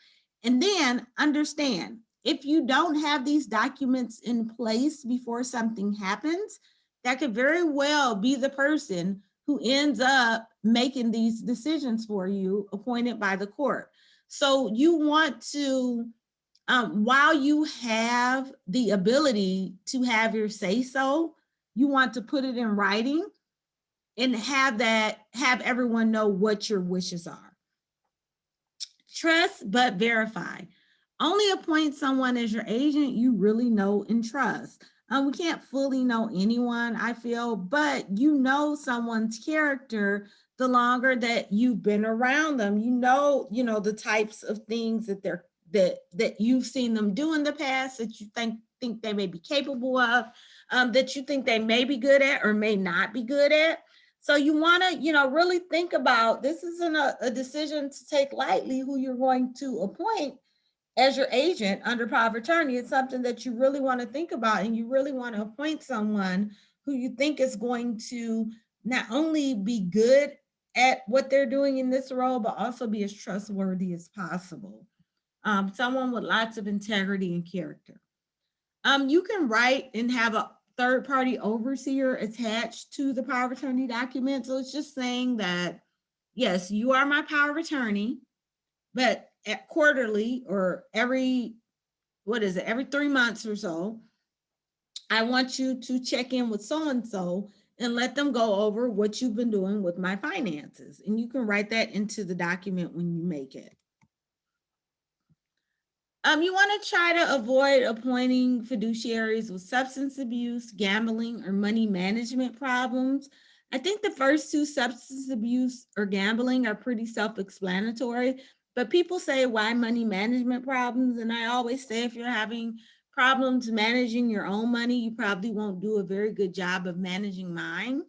And then understand, if you don't have these documents in place before something happens, that could very well be the person who ends up making these decisions for you, appointed by the court. So you want to, while you have the ability to have your say-so, you want to put it in writing and have everyone know what your wishes are. Trust but verify. Only appoint someone as your agent you really know and trust. We can't fully know anyone, I feel, but you know someone's character the longer that you've been around them. You know the types of things that you've seen them do in the past that you think they may be capable of, that you think they may be good at or may not be good at. So you want to, really think about, this isn't a decision to take lightly who you're going to appoint as your agent under power of attorney. It's something that you really want to think about, and you really want to appoint someone who you think is going to not only be good at what they're doing in this role, but also be as trustworthy as possible. Someone with lots of integrity and character. You can write and have a third-party overseer attached to the power of attorney document. So it's just saying that, yes, you are my power of attorney, but at quarterly or every 3 months or so, I want you to check in with so-and-so and let them go over what you've been doing with my finances. And you can write that into the document when you make it. You want to try to avoid appointing fiduciaries with substance abuse, gambling, or money management problems. I think the first two, substance abuse or gambling, are pretty self-explanatory, but people say, why money management problems? And I always say, if you're having problems managing your own money, you probably won't do a very good job of managing mine.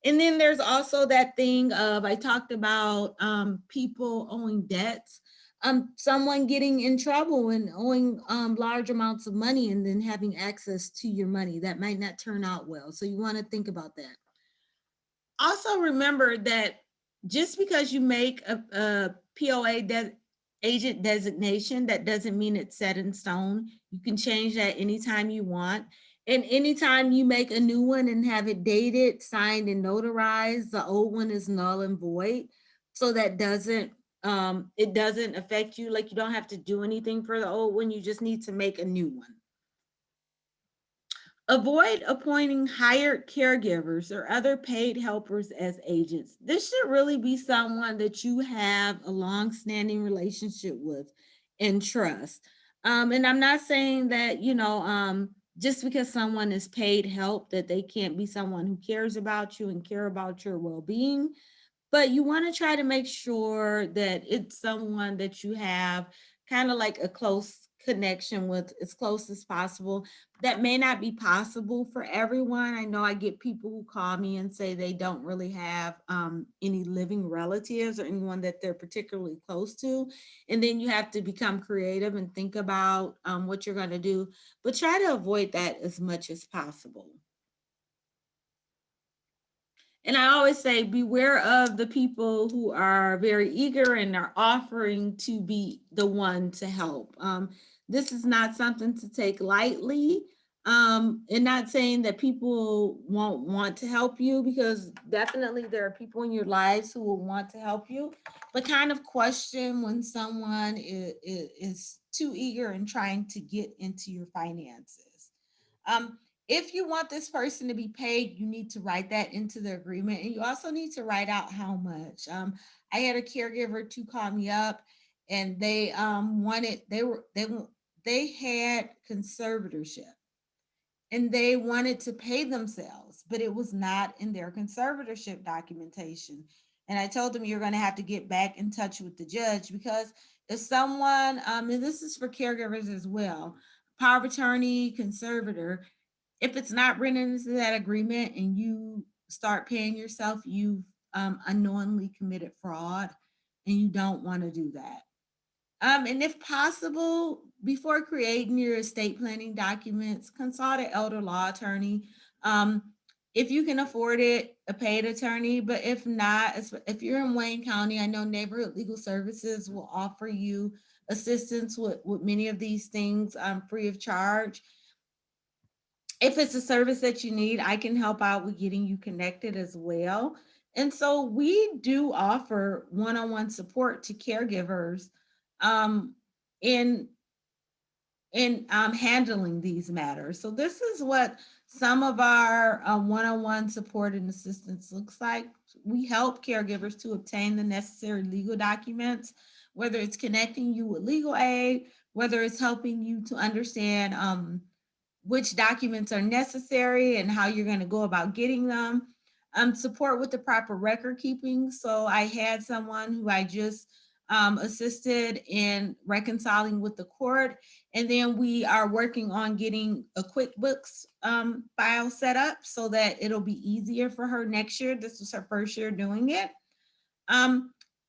And then there's also that thing of, I talked about people owing debts. Someone getting in trouble and owing large amounts of money and then having access to your money. That might not turn out well. So you want to think about that. Also remember that just because you make a POA agent designation, that doesn't mean it's set in stone. You can change that anytime you want. And anytime you make a new one and have it dated, signed, and notarized, the old one is null and void. So that it doesn't affect you. Like, you don't have to do anything for the old one. You just need to make a new one. Avoid appointing hired caregivers or other paid helpers as agents. This should really be someone that you have a long-standing relationship with and trust. And I'm not saying that, just because someone is paid help, that they can't be someone who cares about you and care about your well-being. But you want to try to make sure that it's someone that you have kind of like a close connection with, as close as possible. That may not be possible for everyone. I know I get people who call me and say they don't really have any living relatives or anyone that they're particularly close to. And then you have to become creative and think about what you're going to do, but try to avoid that as much as possible. And I always say, beware of the people who are very eager and are offering to be the one to help. This is not something to take lightly. And not saying that people won't want to help you, because definitely there are people in your lives who will want to help you, but kind of question when someone is too eager and trying to get into your finances. If you want this person to be paid, you need to write that into the agreement, and you also need to write out how much. I had a caregiver to call me up, and they had conservatorship, and they wanted to pay themselves, but it was not in their conservatorship documentation. And I told them, you're going to have to get back in touch with the judge, because if someone, and this is for caregivers as well, power of attorney, conservator, if it's not written into that agreement and you start paying yourself, you've unknowingly committed fraud, and you don't want to do that. And if possible, before creating your estate planning documents, consult an elder law attorney. If you can afford it, a paid attorney, but if not, if you're in Wayne County, I know Neighborhood Legal Services will offer you assistance with many of these things free of charge. If it's a service that you need, I can help out with getting you connected as well. And so we do offer one-on-one support to caregivers in handling these matters. So this is what some of our one-on-one support and assistance looks like. We help caregivers to obtain the necessary legal documents, whether it's connecting you with legal aid, whether it's helping you to understand which documents are necessary and how you're going to go about getting them. Support with the proper record keeping. So I had someone who I just assisted in reconciling with the court. And then we are working on getting a QuickBooks file set up so that it'll be easier for her next year. This was her first year doing it.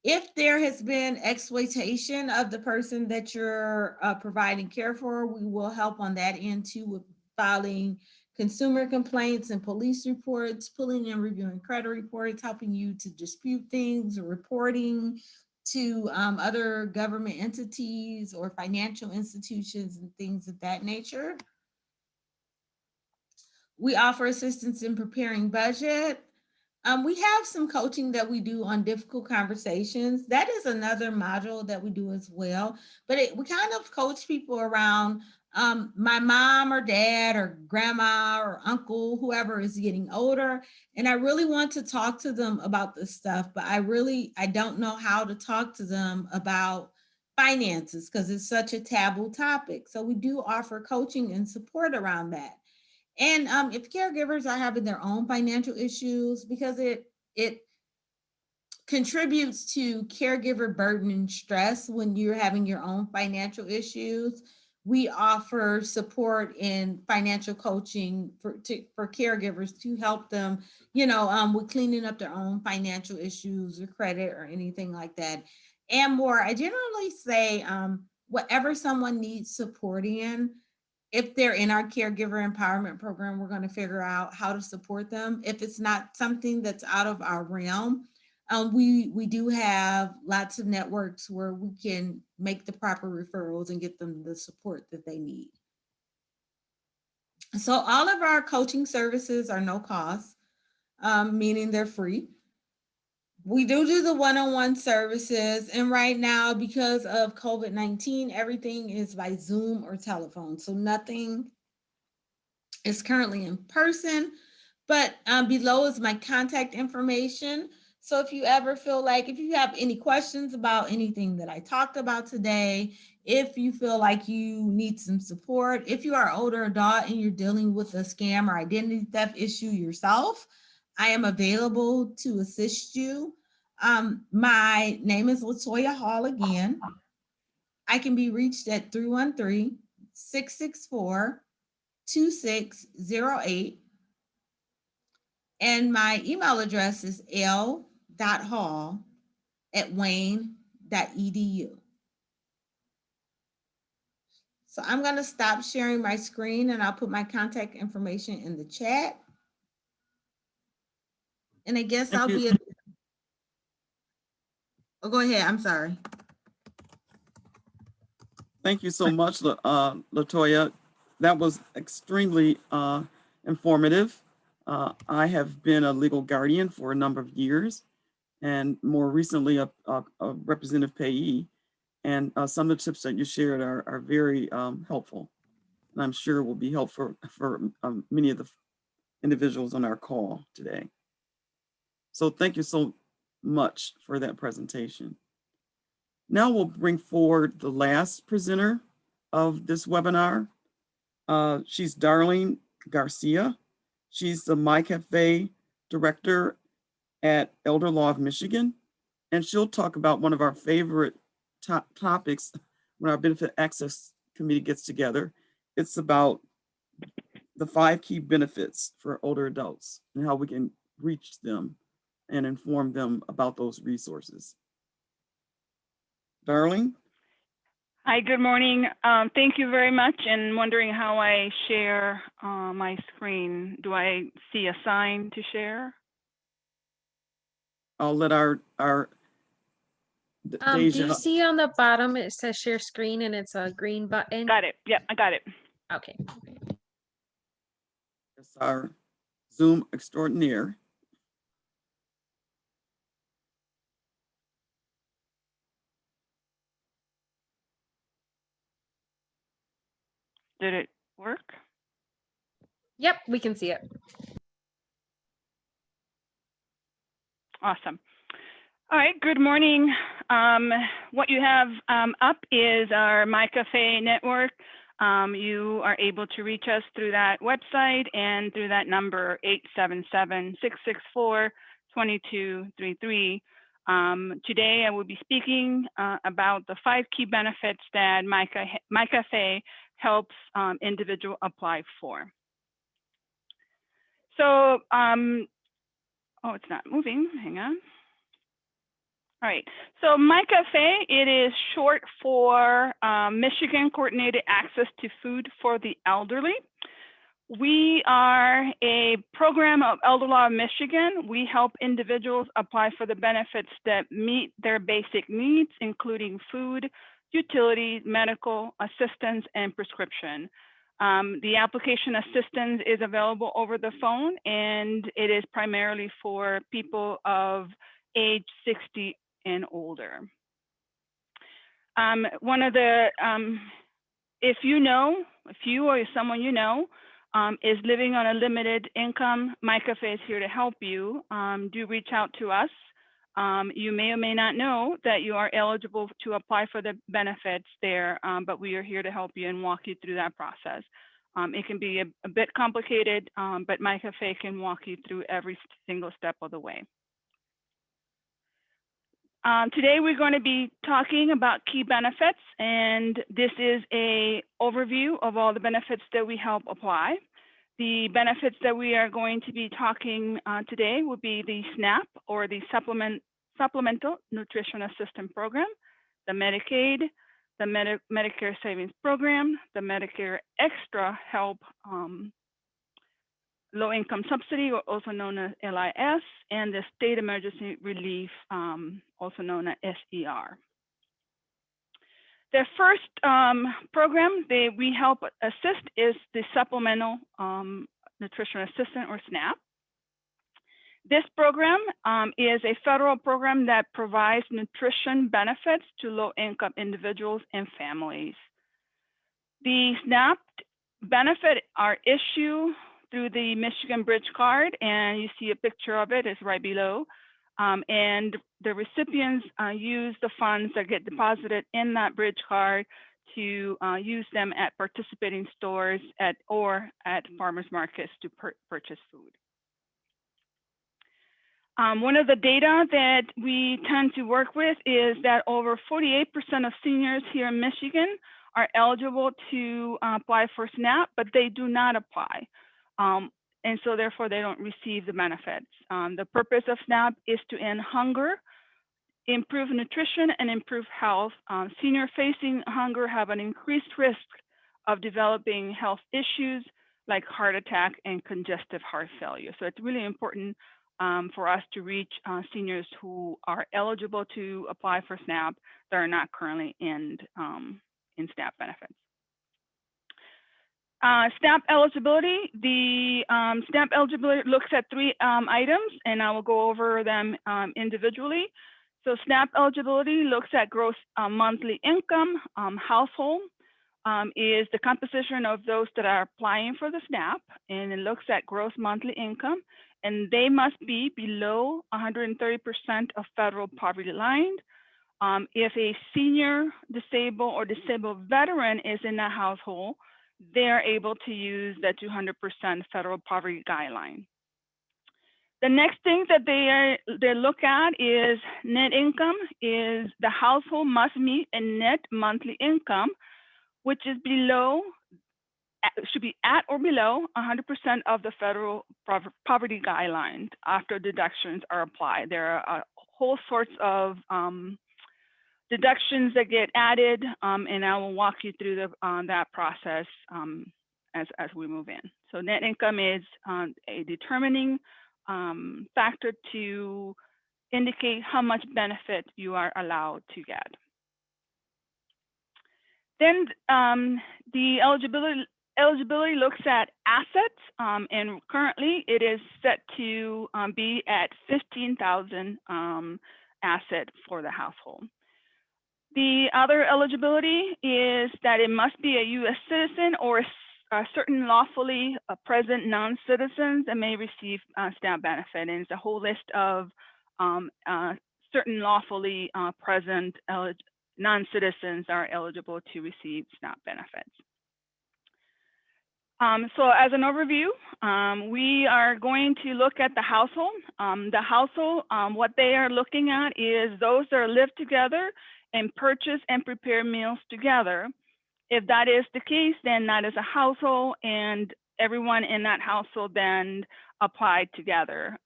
If there has been exploitation of the person that you're providing care for, we will help on that end too, with filing consumer complaints and police reports, pulling and reviewing credit reports, helping you to dispute things, or reporting to other government entities or financial institutions and things of that nature. We offer assistance in preparing budget. We have some coaching that we do on difficult conversations. That is another module that we do as well. But we kind of coach people around my mom or dad or grandma or uncle, whoever is getting older, and I really want to talk to them about this stuff, but I don't know how to talk to them about finances because it's such a taboo topic. So we do offer coaching and support around that. And if caregivers are having their own financial issues, because it contributes to caregiver burden and stress when you're having your own financial issues. We offer support and financial coaching for caregivers to help them, with cleaning up their own financial issues or credit or anything like that, and more. I generally say whatever someone needs support in, if they're in our caregiver empowerment program, we're going to figure out how to support them. If it's not something that's out of our realm, we do have lots of networks where we can make the proper referrals and get them the support that they need. So all of our coaching services are no cost, meaning they're free. We do the one-on-one services, and right now, because of COVID-19, everything is by Zoom or telephone. So nothing is currently in person, but below is my contact information. So if you ever feel like, if you have any questions about anything that I talked about today, if you feel like you need some support, if you are an older adult and you're dealing with a scam or identity theft issue yourself, I am available to assist you. My name is Latoya Hall again. I can be reached at 313-664-2608. And my email address is l.hall@wayne.edu. So I'm going to stop sharing my screen and I'll put my contact information in the chat. And I guess Thank I'll you. be, oh, go ahead. I'm sorry. Thank you so much, Latoya. That was extremely informative. I have been a legal guardian for a number of years, and more recently a representative payee. And some of the tips that you shared are very helpful, and I'm sure will be helpful for many of the individuals on our call today. So thank you so much for that presentation. Now we'll bring forward the last presenter of this webinar. She's Darlene Garcia. She's the MyCafe director at Elder Law of Michigan, and she'll talk about one of our favorite topics when our Benefit Access Committee gets together. It's about the 5 key benefits for older adults and how we can reach them and inform them about those resources. Darlene? Hi, good morning. Thank you very much. And wondering how I share my screen. Do I see a sign to share? I'll let our Do Deja. you see on the bottom, it says share screen and it's a green button? Got it. Yeah, I got it. Okay. It's our Zoom extraordinaire. Did it work? Yep, we can see it. Awesome. All right, good morning. What you have up is our MyCafe network. You are able to reach us through that website and through that number 877-664-2233. Today I will be speaking about the 5 key benefits that MyCafe helps individual apply for. So, oh, it's not moving, hang on. All right, so MyCafe, it is short for Michigan Coordinated Access to Food for the Elderly. We are a program of Elder Law of Michigan. We help individuals apply for the benefits that meet their basic needs, including food, utilities, medical assistance, and prescription. The application assistance is available over the phone, and it is primarily for people of age 60 and older. One of the if you or someone you know is living on a limited income, MyCafe is here to help you. Do reach out to us. You may or may not know that you are eligible to apply for the benefits there, but we are here to help you and walk you through that process. It can be a bit complicated, but MyCafe can walk you through every single step of the way. Today we're going to be talking about key benefits, and this is an overview of all the benefits that we help apply. The benefits that we are going to be talking today will be the SNAP, or the Supplemental Nutrition Assistance Program, the Medicaid, the Medicare Savings Program, the Medicare Extra Help Low Income Subsidy, or also known as LIS, and the State Emergency Relief, also known as SER. The first program that we help assist is the Supplemental Nutrition Assistance, or SNAP. This program is a federal program that provides nutrition benefits to low-income individuals and families. The SNAP benefit are issued through the Michigan Bridge Card, and you see a picture of it, it's right below. And the recipients use the funds that get deposited in that Bridge Card to use them at participating stores or at farmers markets to purchase food. One of the data that we tend to work with is that over 48% of seniors here in Michigan are eligible to apply for SNAP, but they do not apply. And so therefore they don't receive the benefits. The purpose of SNAP is to end hunger, improve nutrition, and improve health. Senior facing hunger have an increased risk of developing health issues like heart attack and congestive heart failure. So it's really important for us to reach seniors who are eligible to apply for SNAP that are not currently in SNAP benefits. SNAP eligibility, the SNAP eligibility looks at 3 items, and I will go over them individually. So SNAP eligibility looks at gross monthly income. Household is the composition of those that are applying for the SNAP, and it looks at gross monthly income, and they must be below 130% of federal poverty line. If a senior, disabled, or disabled veteran is in a household, they're able to use the 200% federal poverty guideline. The next thing that they look at is net income. Is the household must meet a net monthly income, which is below, should be at or below 100% of the federal poverty guidelines after deductions are applied. There are whole sorts of deductions that get added, and I will walk you through that process as we move in. So net income is a determining factor to indicate how much benefit you are allowed to get. Then the eligibility looks at assets, and currently it is set to be at 15,000 asset for the household. The other eligibility is that it must be a U.S. citizen or certain lawfully present non-citizens that may receive SNAP benefit. And it's a whole list of certain lawfully present non-citizens are eligible to receive SNAP benefits. So as an overview, we are going to look at the household. The household, what they are looking at is those that live together and purchase and prepare meals together. If that is the case, then that is a household, and everyone in that household then applied together.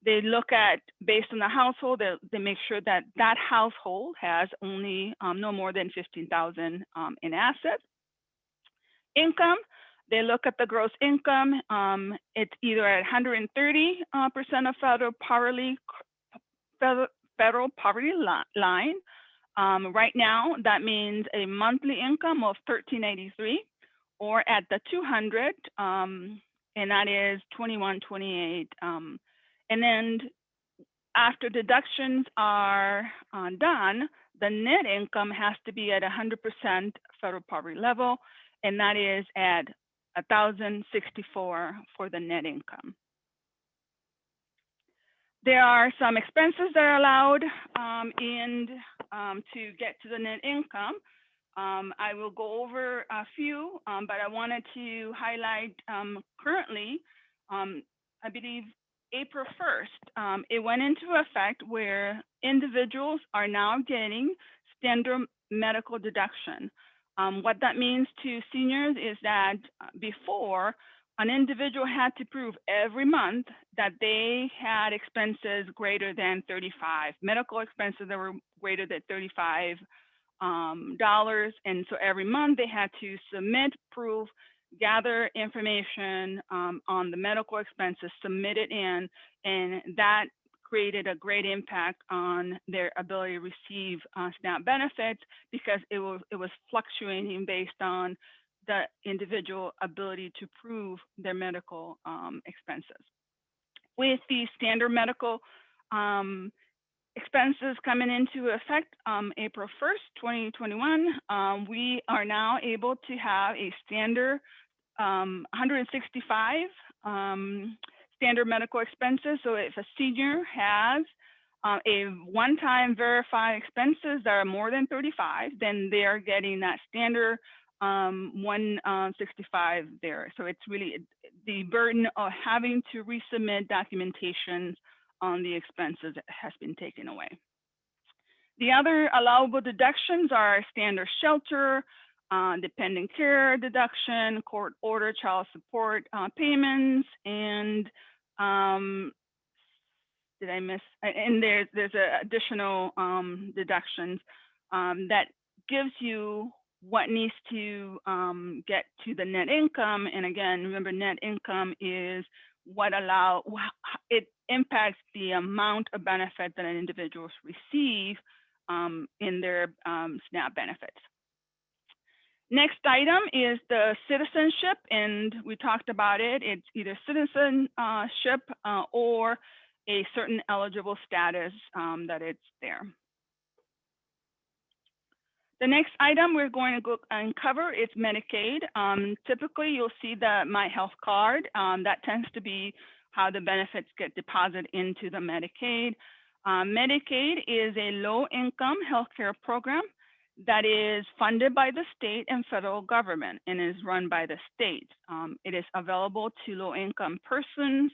They look at, based on the household, they make sure that that household has only no more than 15,000 in assets. Income, they look at the gross income. It's either at 130% of federal poverty line. Right now, that means a monthly income of $1,383, or at the 200, and that is $2,128. And then after deductions are done, the net income has to be at 100% federal poverty level, and that is at 1,064 for the net income. There are some expenses that are allowed to get to the net income. I will go over a few, but I wanted to highlight currently, I believe April 1st, it went into effect where individuals are now getting standard medical deduction. What that means to seniors is that before, an individual had to prove every month that they had expenses greater than 35, medical expenses that were greater than $35. And so every month they had to submit proof, gather information on the medical expenses, submit it in, and that created a great impact on their ability to receive SNAP benefits because it was fluctuating based on the individual ability to prove their medical expenses. With the standard medical expenses coming into effect April 1st, 2021, we are now able to have a standard 165 standard medical expenses. So if a senior has a one-time verified expenses that are more than 35, then they are getting that standard 165 there. So it's really the burden of having to resubmit documentation on the expenses has been taken away. The other allowable deductions are standard shelter, dependent care deduction, court order child support payments, and did I miss? And there's additional deductions that gives you what needs to get to the net income. And again, remember, net income is what it impacts the amount of benefit that an individual receive in their SNAP benefits. Next item is the citizenship, and we talked about it. It's either citizenship or a certain eligible status that it's there. The next item we're going to go and cover is Medicaid. Typically, you'll see the My Health Card. That tends to be how the benefits get deposited into the Medicaid. Medicaid is a low-income healthcare program that is funded by the state and federal government and is run by the state. It is available to low-income persons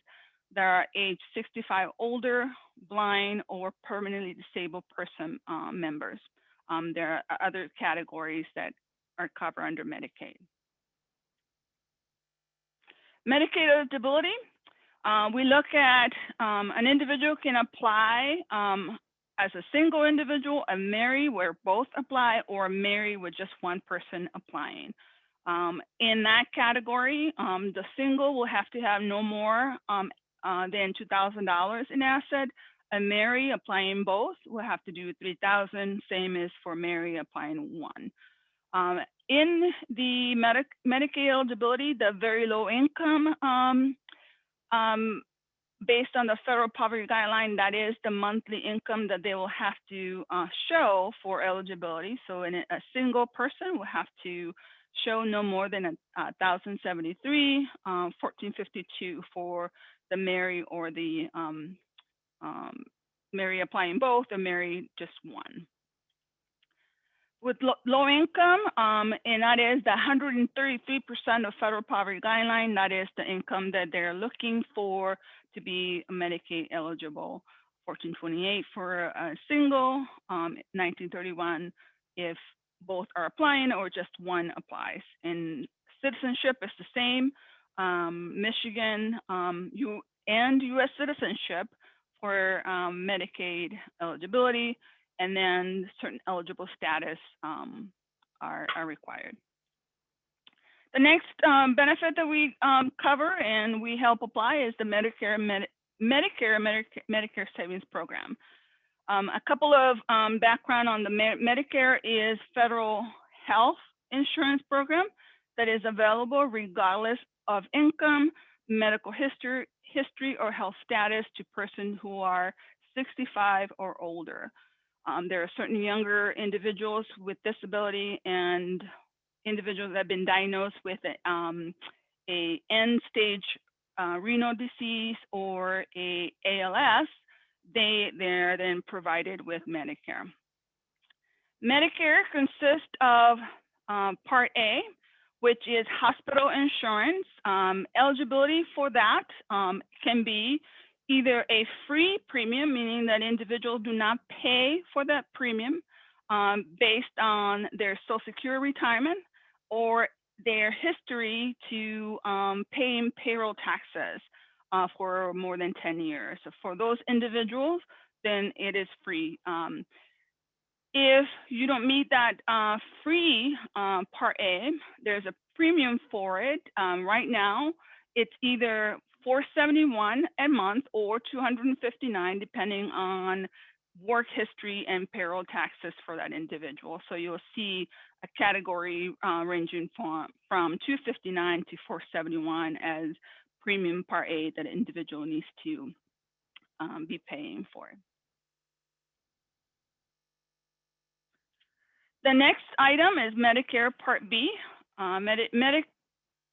that are age 65 older, blind, or permanently disabled person members. There are other categories that are covered under Medicaid. Medicaid eligibility, we look at an individual can apply as a single individual, a married where both apply, or a married with just one person applying. In that category, the single will have to have no more than $2,000 in asset. A married applying both will have to do $3,000, same as for married applying one. In the Medicaid eligibility, the very low income, based on the federal poverty guideline, that is the monthly income that they will have to show for eligibility. So a single person will have to show no more than 1,073, 1,452 for the married or the married applying both, or married just one. With low income, and that is the 133% of federal poverty guideline, that is the income that they're looking for to be Medicaid eligible. 1428 for a single, 1931 if both are applying or just one applies. And citizenship is the same, Michigan and US citizenship for Medicaid eligibility, and then certain eligible status are required. The next benefit that we cover and we help apply is the Medicare Savings Program. A couple of background on the Medicare is federal health insurance program that is available regardless of income, medical history or health status to persons who are 65 or older. There are certain younger individuals with disability and individuals that have been diagnosed with a end-stage renal disease or a ALS. They're then provided with Medicare. Medicare consists of Part A, which is hospital insurance. Eligibility for that can be either a free premium, meaning that individuals do not pay for that premium based on their Social Security retirement or their history to paying payroll taxes for more than 10 years. So for those individuals, then it is free. If you don't meet that free Part A, there's a premium for it. Right now, it's either $471 a month or $259, depending on work history and payroll taxes for that individual. So you'll see a category ranging from $259 to $471 as premium Part A that an individual needs to be paying for. The next item is Medicare Part B.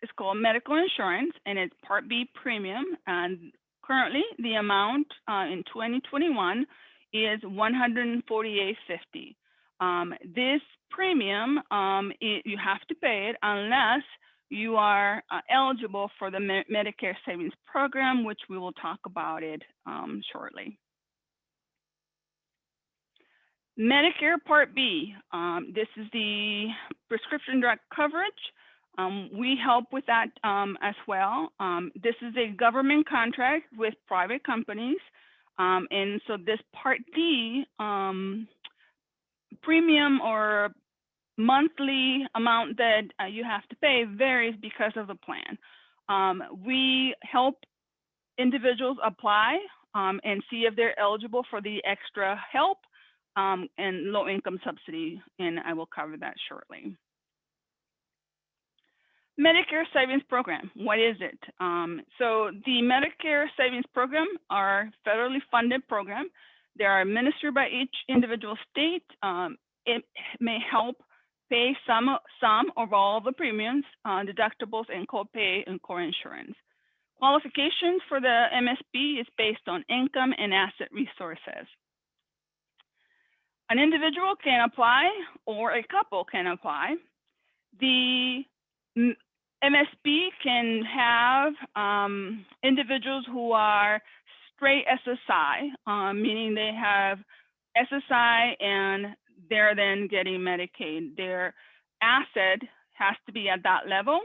It's called medical insurance, and it's Part B premium. And currently, the amount in 2021 is $148.50. This premium, you have to pay it unless you are eligible for the Medicare Savings Program, which we will talk about it shortly. Medicare Part B, this is the prescription drug coverage. We help with that as well. This is a government contract with private companies. And so this Part D premium or monthly amount that you have to pay varies because of the plan. We help individuals apply and see if they're eligible for the extra help and low income subsidy, and I will cover that shortly. Medicare Savings Program, what is it? So the Medicare Savings Program are federally funded program. They are administered by each individual state. It may help pay some or all of the premiums, deductibles, and copay and core insurance. Qualifications for the MSP is based on income and asset resources. An individual can apply or a couple can apply. The MSP can have individuals who are straight SSI, meaning they have SSI and they're then getting Medicaid. Their asset has to be at that level,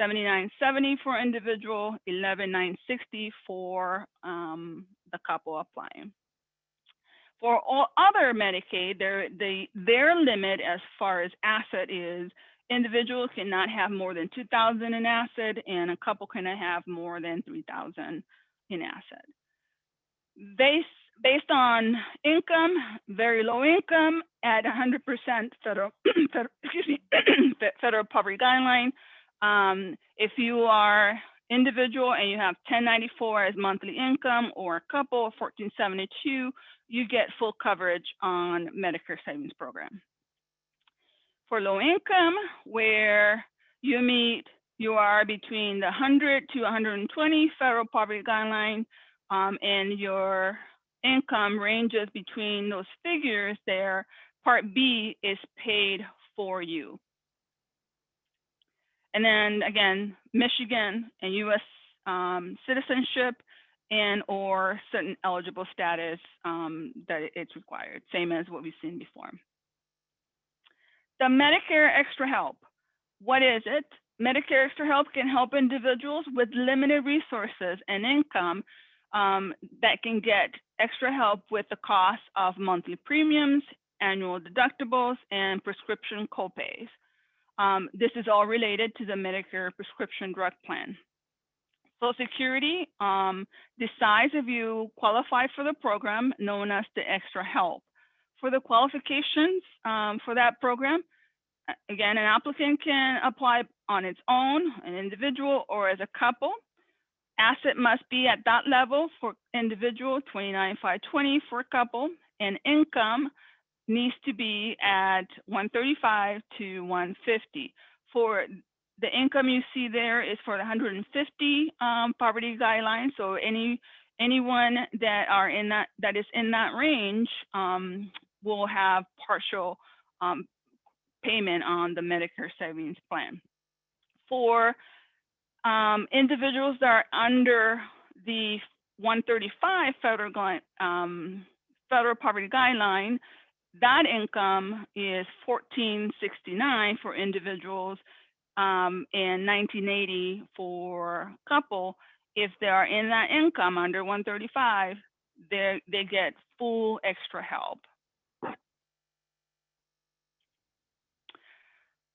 $79.70 for individual, $11,960 for the couple applying. For all other Medicaid, their limit as far as asset is individuals cannot have more than $2,000 in asset, and a couple cannot have more than $3,000 in asset. Based on income, very low income at 100% federal poverty guideline. If you are individual and you have 1094 as monthly income, or a couple 1472, you get full coverage on Medicare Savings Program. For low income, where you are between the 100 to 120 federal poverty guideline, and your income ranges between those figures there, Part B is paid for you. And then again, Michigan and US citizenship and or certain eligible status that it's required, same as what we've seen before. The Medicare Extra Help, what is it? Medicare Extra Help can help individuals with limited resources and income that can get extra help with the cost of monthly premiums, annual deductibles, and prescription copays. This is all related to the Medicare prescription drug plan. Social Security decides if you qualify for the program known as the Extra Help. For the qualifications for that program, again, an applicant can apply on its own, an individual, or as a couple. Asset must be at that level for individual, $29,520 for a couple, and income needs to be at 135 to 150. For the income you see there is for the 150 poverty guidelines. So anyone that is in that range will have partial payment on the Medicare Savings Plan. For individuals that are under the 135 federal poverty guideline, that income is $1,469 for individuals and $1,980 for couple. If they are in that income under 135, they get full extra help.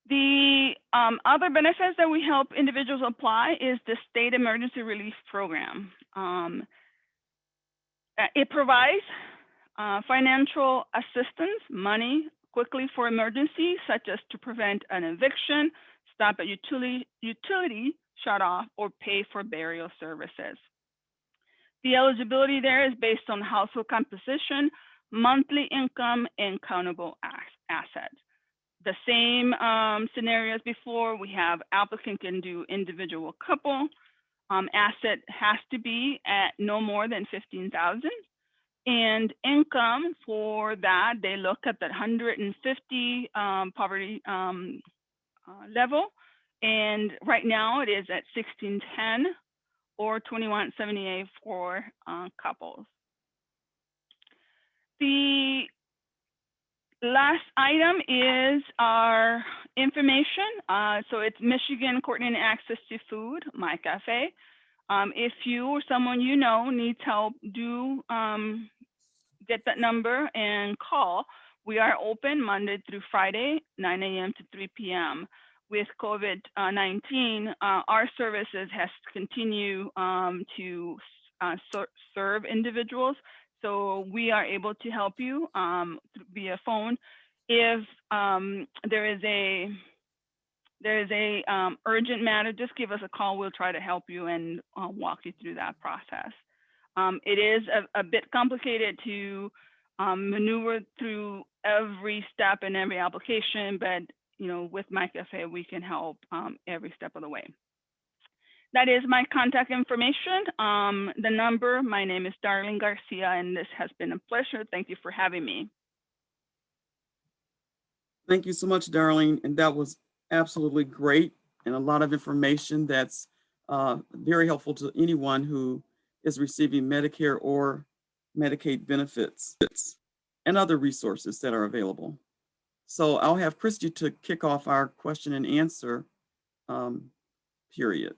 The other benefits that we help individuals apply is the State Emergency Relief Program. It provides financial assistance, money quickly for emergencies, such as to prevent an eviction, stop a utility shut off, or pay for burial services. The eligibility there is based on household composition, monthly income, and countable assets. The same scenario as before. We have applicant can do individual, couple. Asset has to be at no more than 15,000. And income for that, they look at that 150 poverty level. And right now it is at 1610 or 2178 for couples. The last item is our information. So it's Michigan Coordinated Access to Food, MyCafe. If you or someone you know needs help, do get that number and call. We are open Monday through Friday, 9 a.m. to 3 p.m. With COVID-19, our services has continued to serve individuals. So we are able to help you via phone. If there is a urgent matter, just give us a call. We'll try to help you and walk you through that process. It is a bit complicated to maneuver through every step in every application, but with MyCafe, we can help every step of the way. That is my contact information. The number, my name is Darlene Garcia, and this has been a pleasure. Thank you for having me. Thank you so much, Darlene. And that was absolutely great and a lot of information that's very helpful to anyone who is receiving Medicare or Medicaid benefits and other resources that are available. So I'll have Christy to kick off our question and answer period.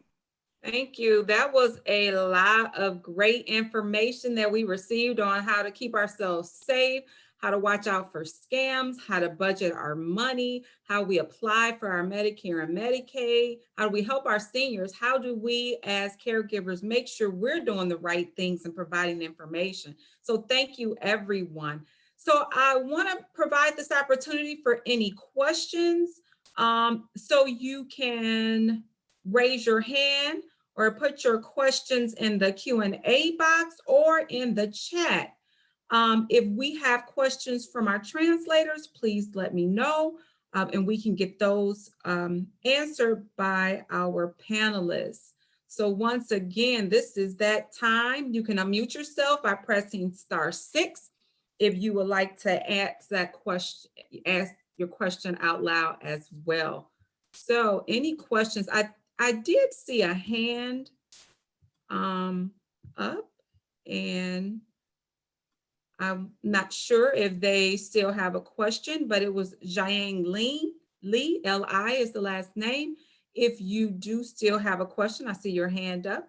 Thank you. That was a lot of great information that we received on how to keep ourselves safe, how to watch out for scams, how to budget our money, how we apply for our Medicare and Medicaid, how do we help our seniors, how do we as caregivers make sure we're doing the right things and providing information. So thank you, everyone. So I want to provide this opportunity for any questions. So you can raise your hand or put your questions in the Q&A box or in the chat. If we have questions from our translators, please let me know, and we can get those answered by our panelists. So once again, this is that time. You can unmute yourself by pressing *6 if you would like to ask that question, ask your question out loud as well. So any questions? I did see a hand up, and I'm not sure if they still have a question, but it was Jiang Lee, L-I is the last name. If you do still have a question, I see your hand up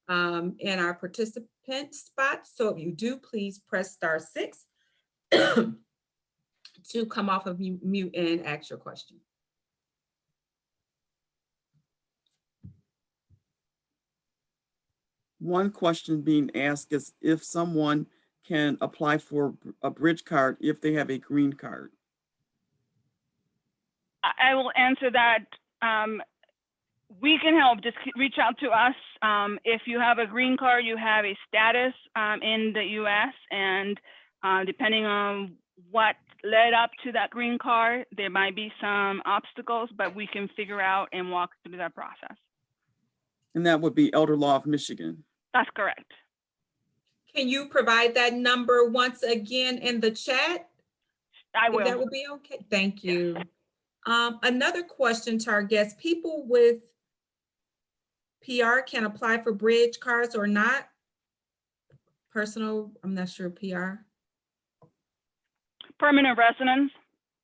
in our participant spot. So if you do, please press *6 to come off of mute and ask your question. One question being asked is if someone can apply for a bridge card if they have a green card. I will answer that. We can help. Just reach out to us. If you have a green card, you have a status in the U.S. and depending on what led up to that green card, there might be some obstacles, but we can figure out and walk through that process. And that would be Elder Law of Michigan. That's correct. Can you provide that number once again in the chat? I If that will. would be okay, thank you. Another question to our guests, people with PR can apply for bridge cards or not? Personal, I'm not sure, PR, Permanent residence.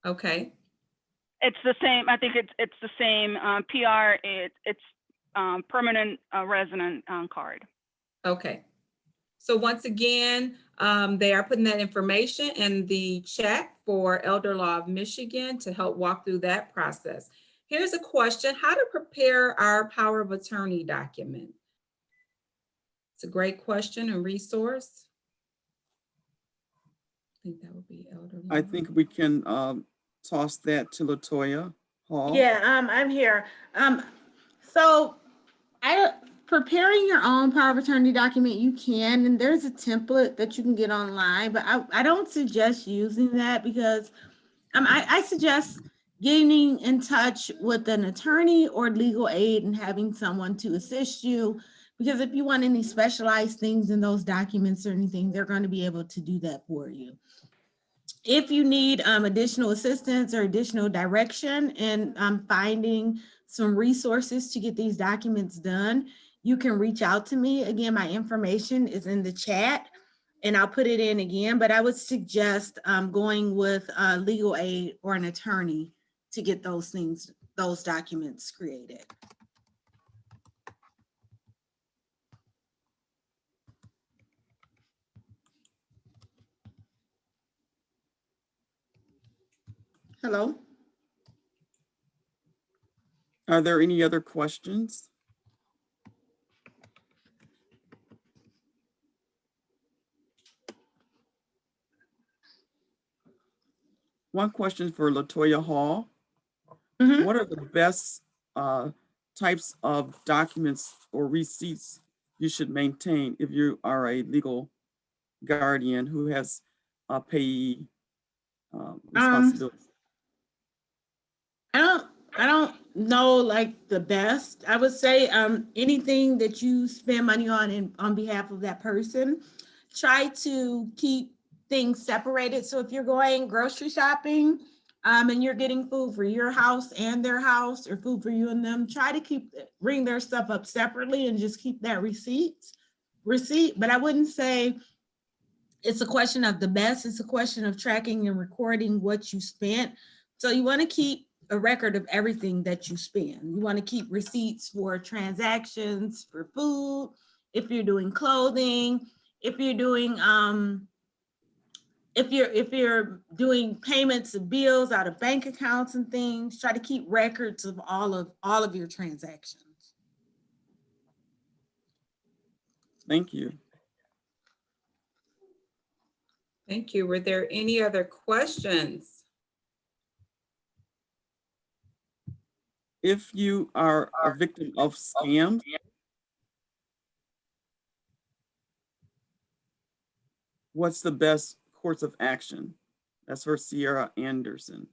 okay. It's the same. I think it's the same. PR. It's permanent resident card. Okay. So once again, they are putting that information in the chat for Elder Law of Michigan to help walk through that process. Here's a question: how to prepare our power of attorney document? It's a great question and resource. I think that would be Elder Law. I think we can toss that to LaToya Hall. Yeah, I'm here. So preparing your own power of attorney document, you can, and there's a template that you can get online, but I don't suggest using that because I suggest getting in touch with an attorney or legal aid and having someone to assist you, because if you want any specialized things in those documents or anything, they're going to be able to do that for you. If you need additional assistance or additional direction in finding some resources to get these documents done, you can reach out to me. Again, my information is in the chat and I'll put it in again, but I would suggest going with legal aid or an attorney to get those documents created. Hello? Are there any other questions? One question for LaToya Hall. Mhm. What are the best types of documents or receipts you should maintain if you are a legal guardian who has a payee responsibility? I don't know like the best. I would say anything that you spend money on behalf of that person, try to keep things separated. So if you're going grocery shopping and you're getting food for your house and their house, or food for you and them, try to bring their stuff up separately and just keep that receipt. But I wouldn't say it's a question of the best. It's a question of tracking and recording what you spent. So you want to keep a record of everything that you spend. You want to keep receipts for transactions, for food, if you're doing clothing, if you're doing if you're doing payments of bills out of bank accounts and things, try to keep records of all of your transactions. Thank you. Thank you. Were there any other questions? If you are a victim of scams, what's the best course of action? That's for Sierra Anderson.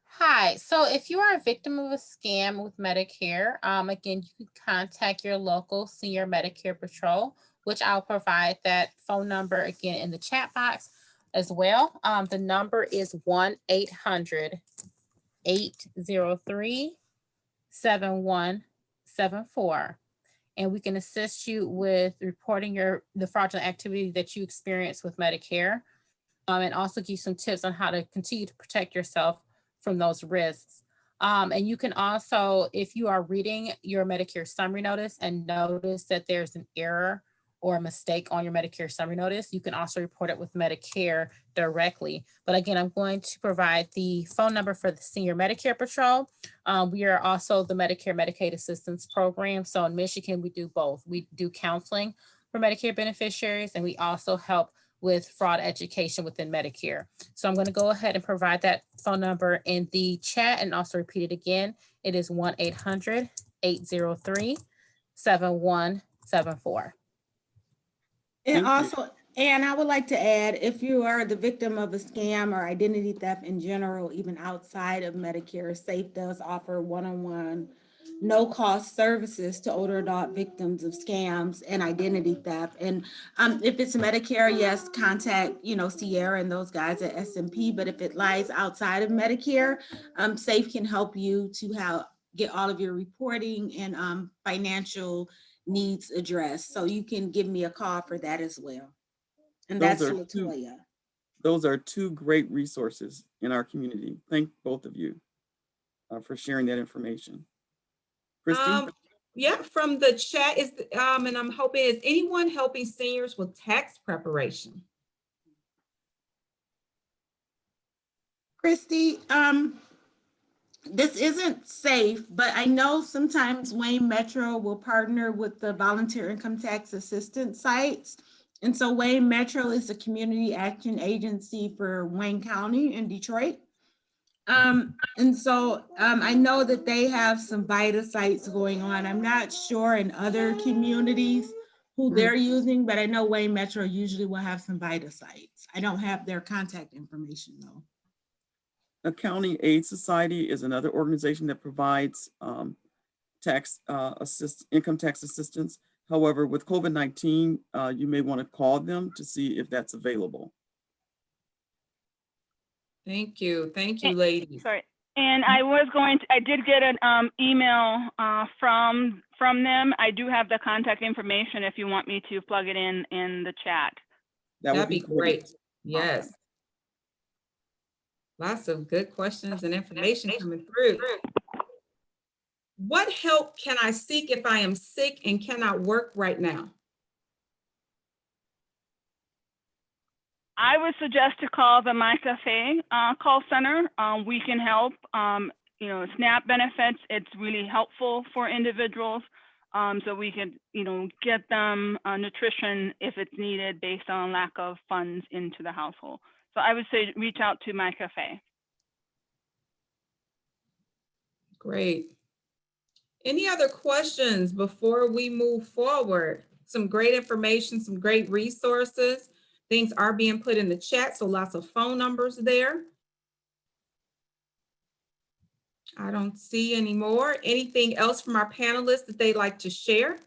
Hi, so if you are a victim of a scam with Medicare, again, you can contact your local senior Medicare patrol, which I'll provide that phone number again in the chat box as well. The number is 1-800-803-7174. And we can assist you with reporting the fraudulent activity that you experience with Medicare, and also give you some tips on how to continue to protect yourself from those risks. And you can also, if you are reading your Medicare summary notice and notice that there's an error or a mistake on your Medicare summary notice, you can also report it with Medicare directly. But again, I'm going to provide the phone number for the Senior Medicare Patrol. We are also the Medicare Medicaid Assistance Program. So in Michigan, we do both. We do counseling for Medicare beneficiaries, and we also help with fraud education within Medicare. So I'm going to go ahead and provide that phone number in the chat and also repeat it again. It is 1-800-803-7174. And Thank you. also, And I would like to add, if you are the victim of a scam or identity theft in general, even outside of Medicare, SAFE does offer one-on-one, no-cost services to older adult victims of scams and identity theft. And if it's Medicare, yes, contact, Sierra and those guys at SMP. But if it lies outside of Medicare, SAFE can help you to get all of your reporting and financial needs addressed. So you can give me a call for that as well. And Those that's are two- Latoya. Those are two great resources in our community. Thank both of you for sharing that information. Christy? Yeah, from the chat and I'm hoping, is anyone helping seniors with tax preparation? Christy, this isn't safe, but I know sometimes Wayne Metro will partner with the volunteer income tax assistance sites. And so Wayne Metro is a community action agency for Wayne County in Detroit. And so I know that they have some VITA sites going on. I'm not sure in other communities who they're using, but I know Wayne Metro usually will have some VITA sites. I don't have their contact information though. A County Aid Society is another organization that provides income tax assistance. However, with COVID-19, you may want to call them to see if that's available. Thank you, ladies. Sorry, and I did get an email from them. I do have the contact information if you want me to plug it in the chat. That'd be great. Yes. Lots of good questions and information coming through. What help can I seek if I am sick and cannot work right now? I would suggest to call the MyCafe call center. We can help. SNAP benefits, it's really helpful for individuals. So we can, get them nutrition if it's needed based on lack of funds into the household. So I would say reach out to MyCafe. Great. Any other questions before we move forward? Some great information, some great resources. Things are being put in the chat, so lots of phone numbers there. I don't see any more. Anything else from our panelists that they'd like to share?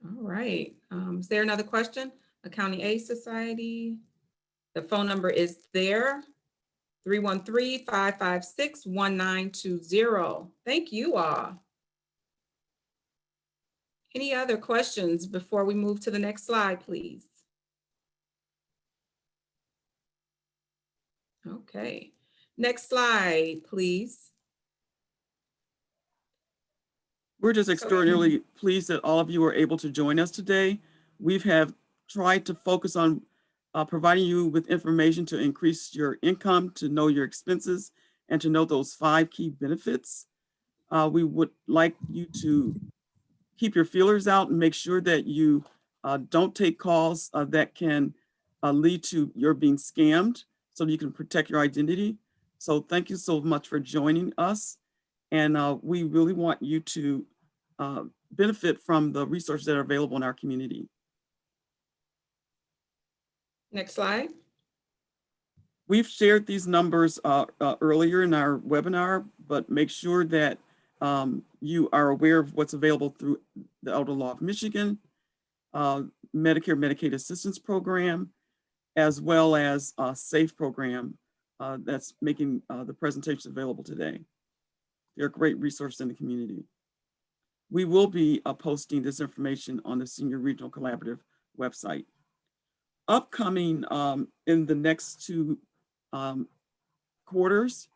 All right. Is there another question? A County Aid Society. The phone number is there. 313-556-1920. Thank you all. Any other questions before we move to the next slide, please? Okay, next slide, please. We're just extraordinarily pleased that all of you are able to join us today. We have tried to focus on providing you with information to increase your income, to know your expenses, and to know those 5 key benefits. We would like you to keep your feelers out and make sure that you don't take calls that can lead to your being scammed, so you can protect your identity. So thank you so much for joining us. And we really want you to benefit from the resources that are available in our community. Next slide. We've shared these numbers earlier in our webinar, but make sure that you are aware of what's available through the Elder Law of Michigan, Medicare Medicaid Assistance Program, as well as SAFE program that's making the presentations available today. They're great resources in the community. We will be posting this information on the Senior Regional Collaborative website. Upcoming in the next 2 quarters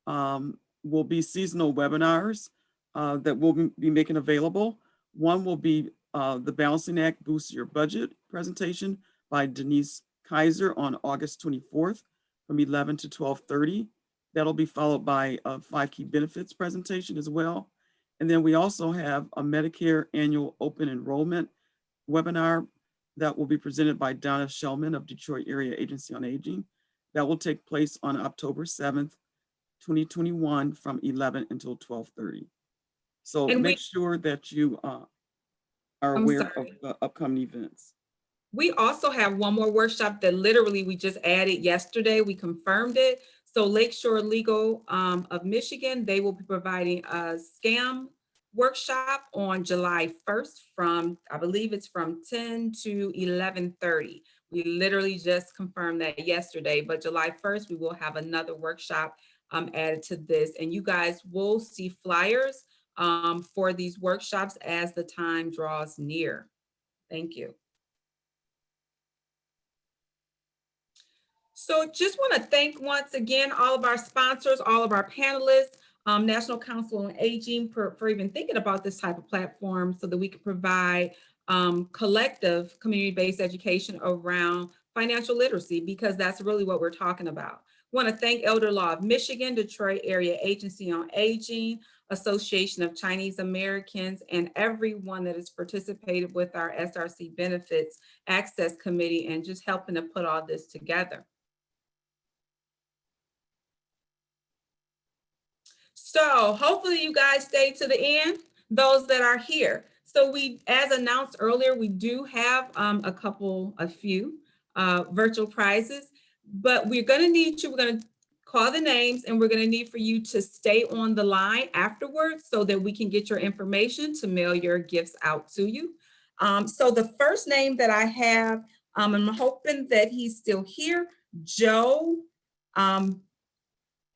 will be seasonal webinars that we'll be making available. One will be the Balancing Act Boosts Your Budget presentation by Denise Kaiser on August 24th from 11 to 12:30. That'll be followed by a 5 key benefits presentation as well. And then we also have a Medicare annual open enrollment webinar that will be presented by Donna Shellman of Detroit Area Agency on Aging. That will take place on October 7th, 2021 from 11 until 12:30. So And make sure that you are I'm aware of sorry. the upcoming events. We also have one more workshop that literally we just added yesterday. We confirmed it. So Lakeshore Legal of Michigan, they will be providing a scam workshop on July 1st from, I believe it's from 10 to 11:30. We literally just confirmed that yesterday, but July 1st, we will have another workshop added to this. And you guys will see flyers for these workshops as the time draws near. Thank you. So just want to thank once again all of our sponsors, all of our panelists, National Council on Aging for even thinking about this type of platform so that we can provide collective community-based education around financial literacy, because that's really what we're talking about. Want to thank Elder Law of Michigan, Detroit Area Agency on Aging, Association of Chinese Americans, and everyone that has participated with our SRC Benefits Access Committee and just helping to put all this together. So hopefully you guys stay to the end, those that are here. So we, as announced earlier, we do have a few virtual prizes, but we're gonna need you, we're gonna call the names and we're gonna need for you to stay on the line afterwards so that we can get your information to mail your gifts out to you. So the first name that I have, I'm hoping that he's still here, Joe,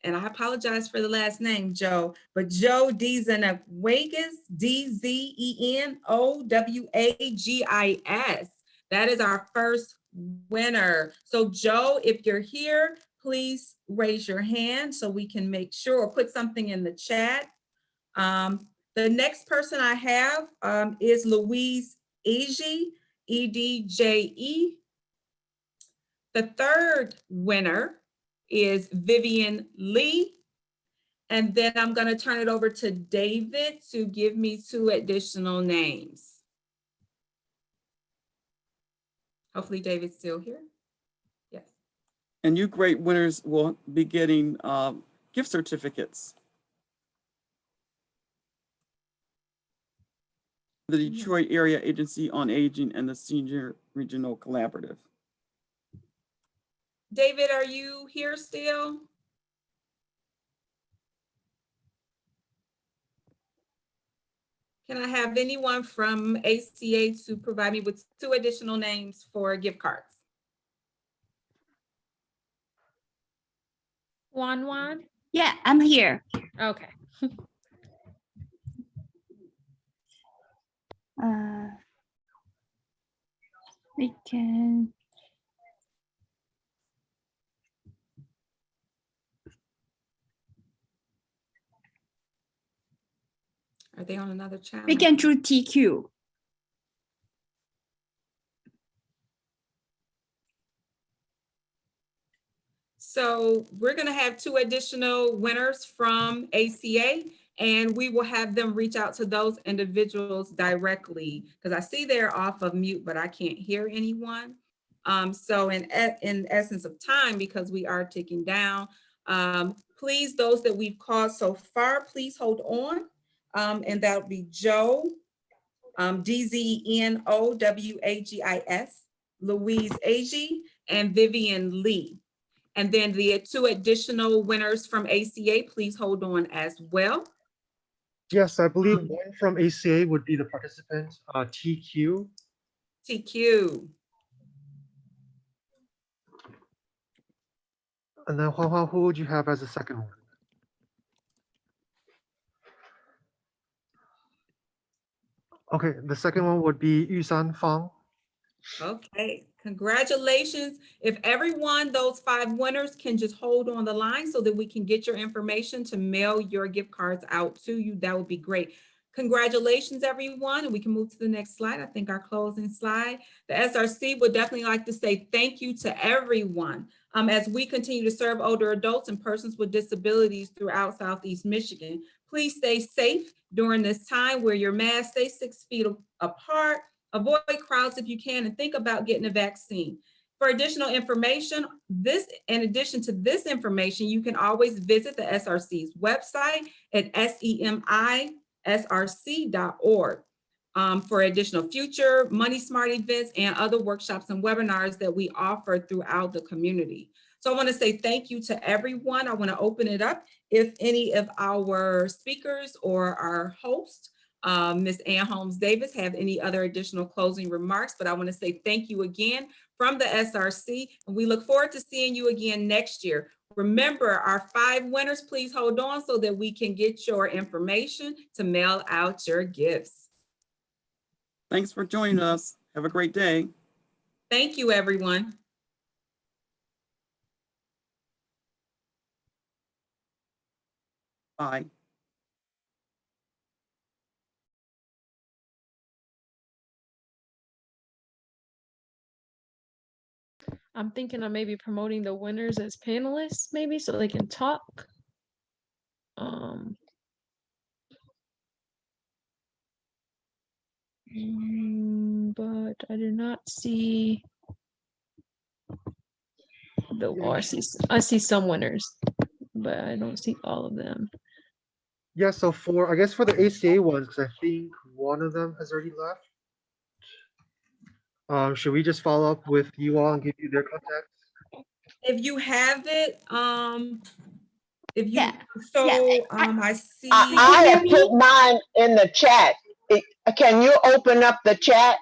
and I apologize for the last name, Joe, but Joe Dzenowages, Dzenowages. That is our first winner. So Joe, if you're here, please raise your hand so we can make sure or put something in the chat. The next person I have is Louise Eje, EDJE. The third winner is Vivian Lee. And then I'm going to turn it over to David to give me 2 additional names. Hopefully David's still here. Yes. And you great winners will be getting gift certificates. The Detroit Area Agency on Aging and the Senior Regional Collaborative. David, are you here still? Can I have anyone from ACA to provide me with 2 additional names for gift cards? Wan. Yeah, I'm here. Okay. We can. Are they on another channel? We can choose TQ. So we're going to have 2 additional winners from ACA, and we will have them reach out to those individuals directly, because I see they're off of mute, but I can't hear anyone. So in essence of time, because we are ticking down, please, those that we've called so far, please hold on. And that would be Joe, Dzenowages, Louise Eje, and Vivian Lee. And then the 2 additional winners from ACA, please hold on as well. Yes, I believe one from ACA would be the participant, TQ. TQ. And then Juan, who would you have as the second one? Okay, the second one would be Yusan Fang. Okay, congratulations. If everyone, those 5 winners can just hold on the line so that we can get your information to mail your gift cards out to you, that would be great. Congratulations, everyone. And we can move to the next slide. I think our closing slide. The SRC would definitely like to say thank you to everyone as we continue to serve older adults and persons with disabilities throughout Southeast Michigan. Please stay safe during this time. Wear your mask, stay 6 feet apart, avoid crowds if you can, and think about getting a vaccine. For additional information, in addition to this information, you can always visit the SRC's website at SEMI src.org. For additional future Money Smart events and other workshops and webinars that we offer throughout the community. So I want to say thank you to everyone. I want to open it up if any of our speakers or our host, Ms. Ann Holmes Davis, have any other additional closing remarks, but I want to say thank you again from the SRC, and we look forward to seeing you again next year. Remember, our 5 winners, please hold on so that we can get your information to mail out your gifts. Thanks for joining us. Have a great day. Thank you, everyone. Bye. I'm thinking of maybe promoting the winners as panelists, maybe so they can talk. But I do not see the, oh, I see some winners, but I don't see all of them. Yeah, so I guess for the ACA ones, because I think one of them has already left. Should we just follow up with you all and give you their contacts? If you have it, if you, Yeah. I see. I have put mine in the chat. Can you open up the chat?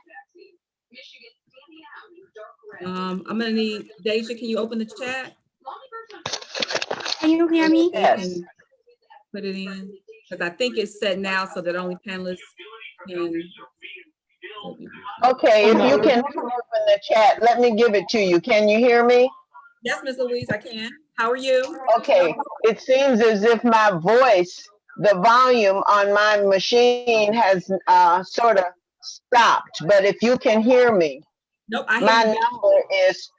I'm gonna need, Deja, can you open the chat? Can you hear me? Yes. Put it in, because I think it's set now so that only panelists can. Okay, if you can open the chat, let me give it to you. Can you hear me? Yes, Ms. Louise, I can. How are you? Okay, it seems as if my voice, the volume on my machine has sort of stopped, but if you can hear me, Nope, I my hear you. number is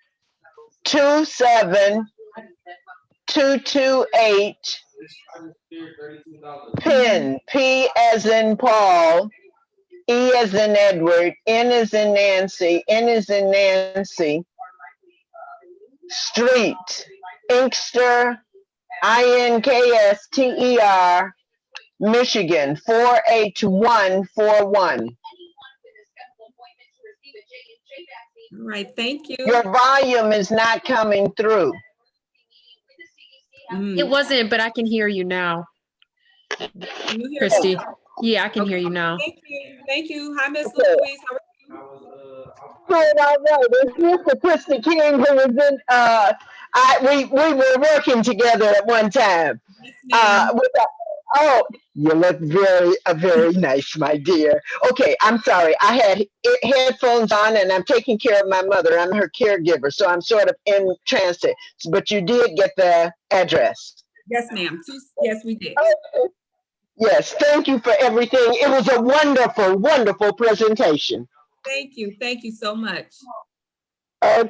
27228 PIN, P as in Paul, E as in Edward, N as in Nancy, N as in Nancy, Street, Inkster, INKSTER, Michigan, 48141. All right, thank you. Your volume is not coming through. It wasn't, but I can hear you now, Can you hear me? Christy. Yeah, I can hear you now. Thank you. Thank you. Hi, Ms. Okay. Louise. How are you? Good, all right. It's Mr. Christy King who was in, we were working together at one time. Yes, ma'am. Oh, you look very nice, my dear. Okay, I'm sorry. I had headphones on and I'm taking care of my mother. I'm her caregiver, so I'm sort of in transit. But you did get the address. Yes, ma'am. Yes, we did. Okay. Yes, thank you for everything. It was a wonderful, wonderful presentation. Thank you. Thank you so much. Okay.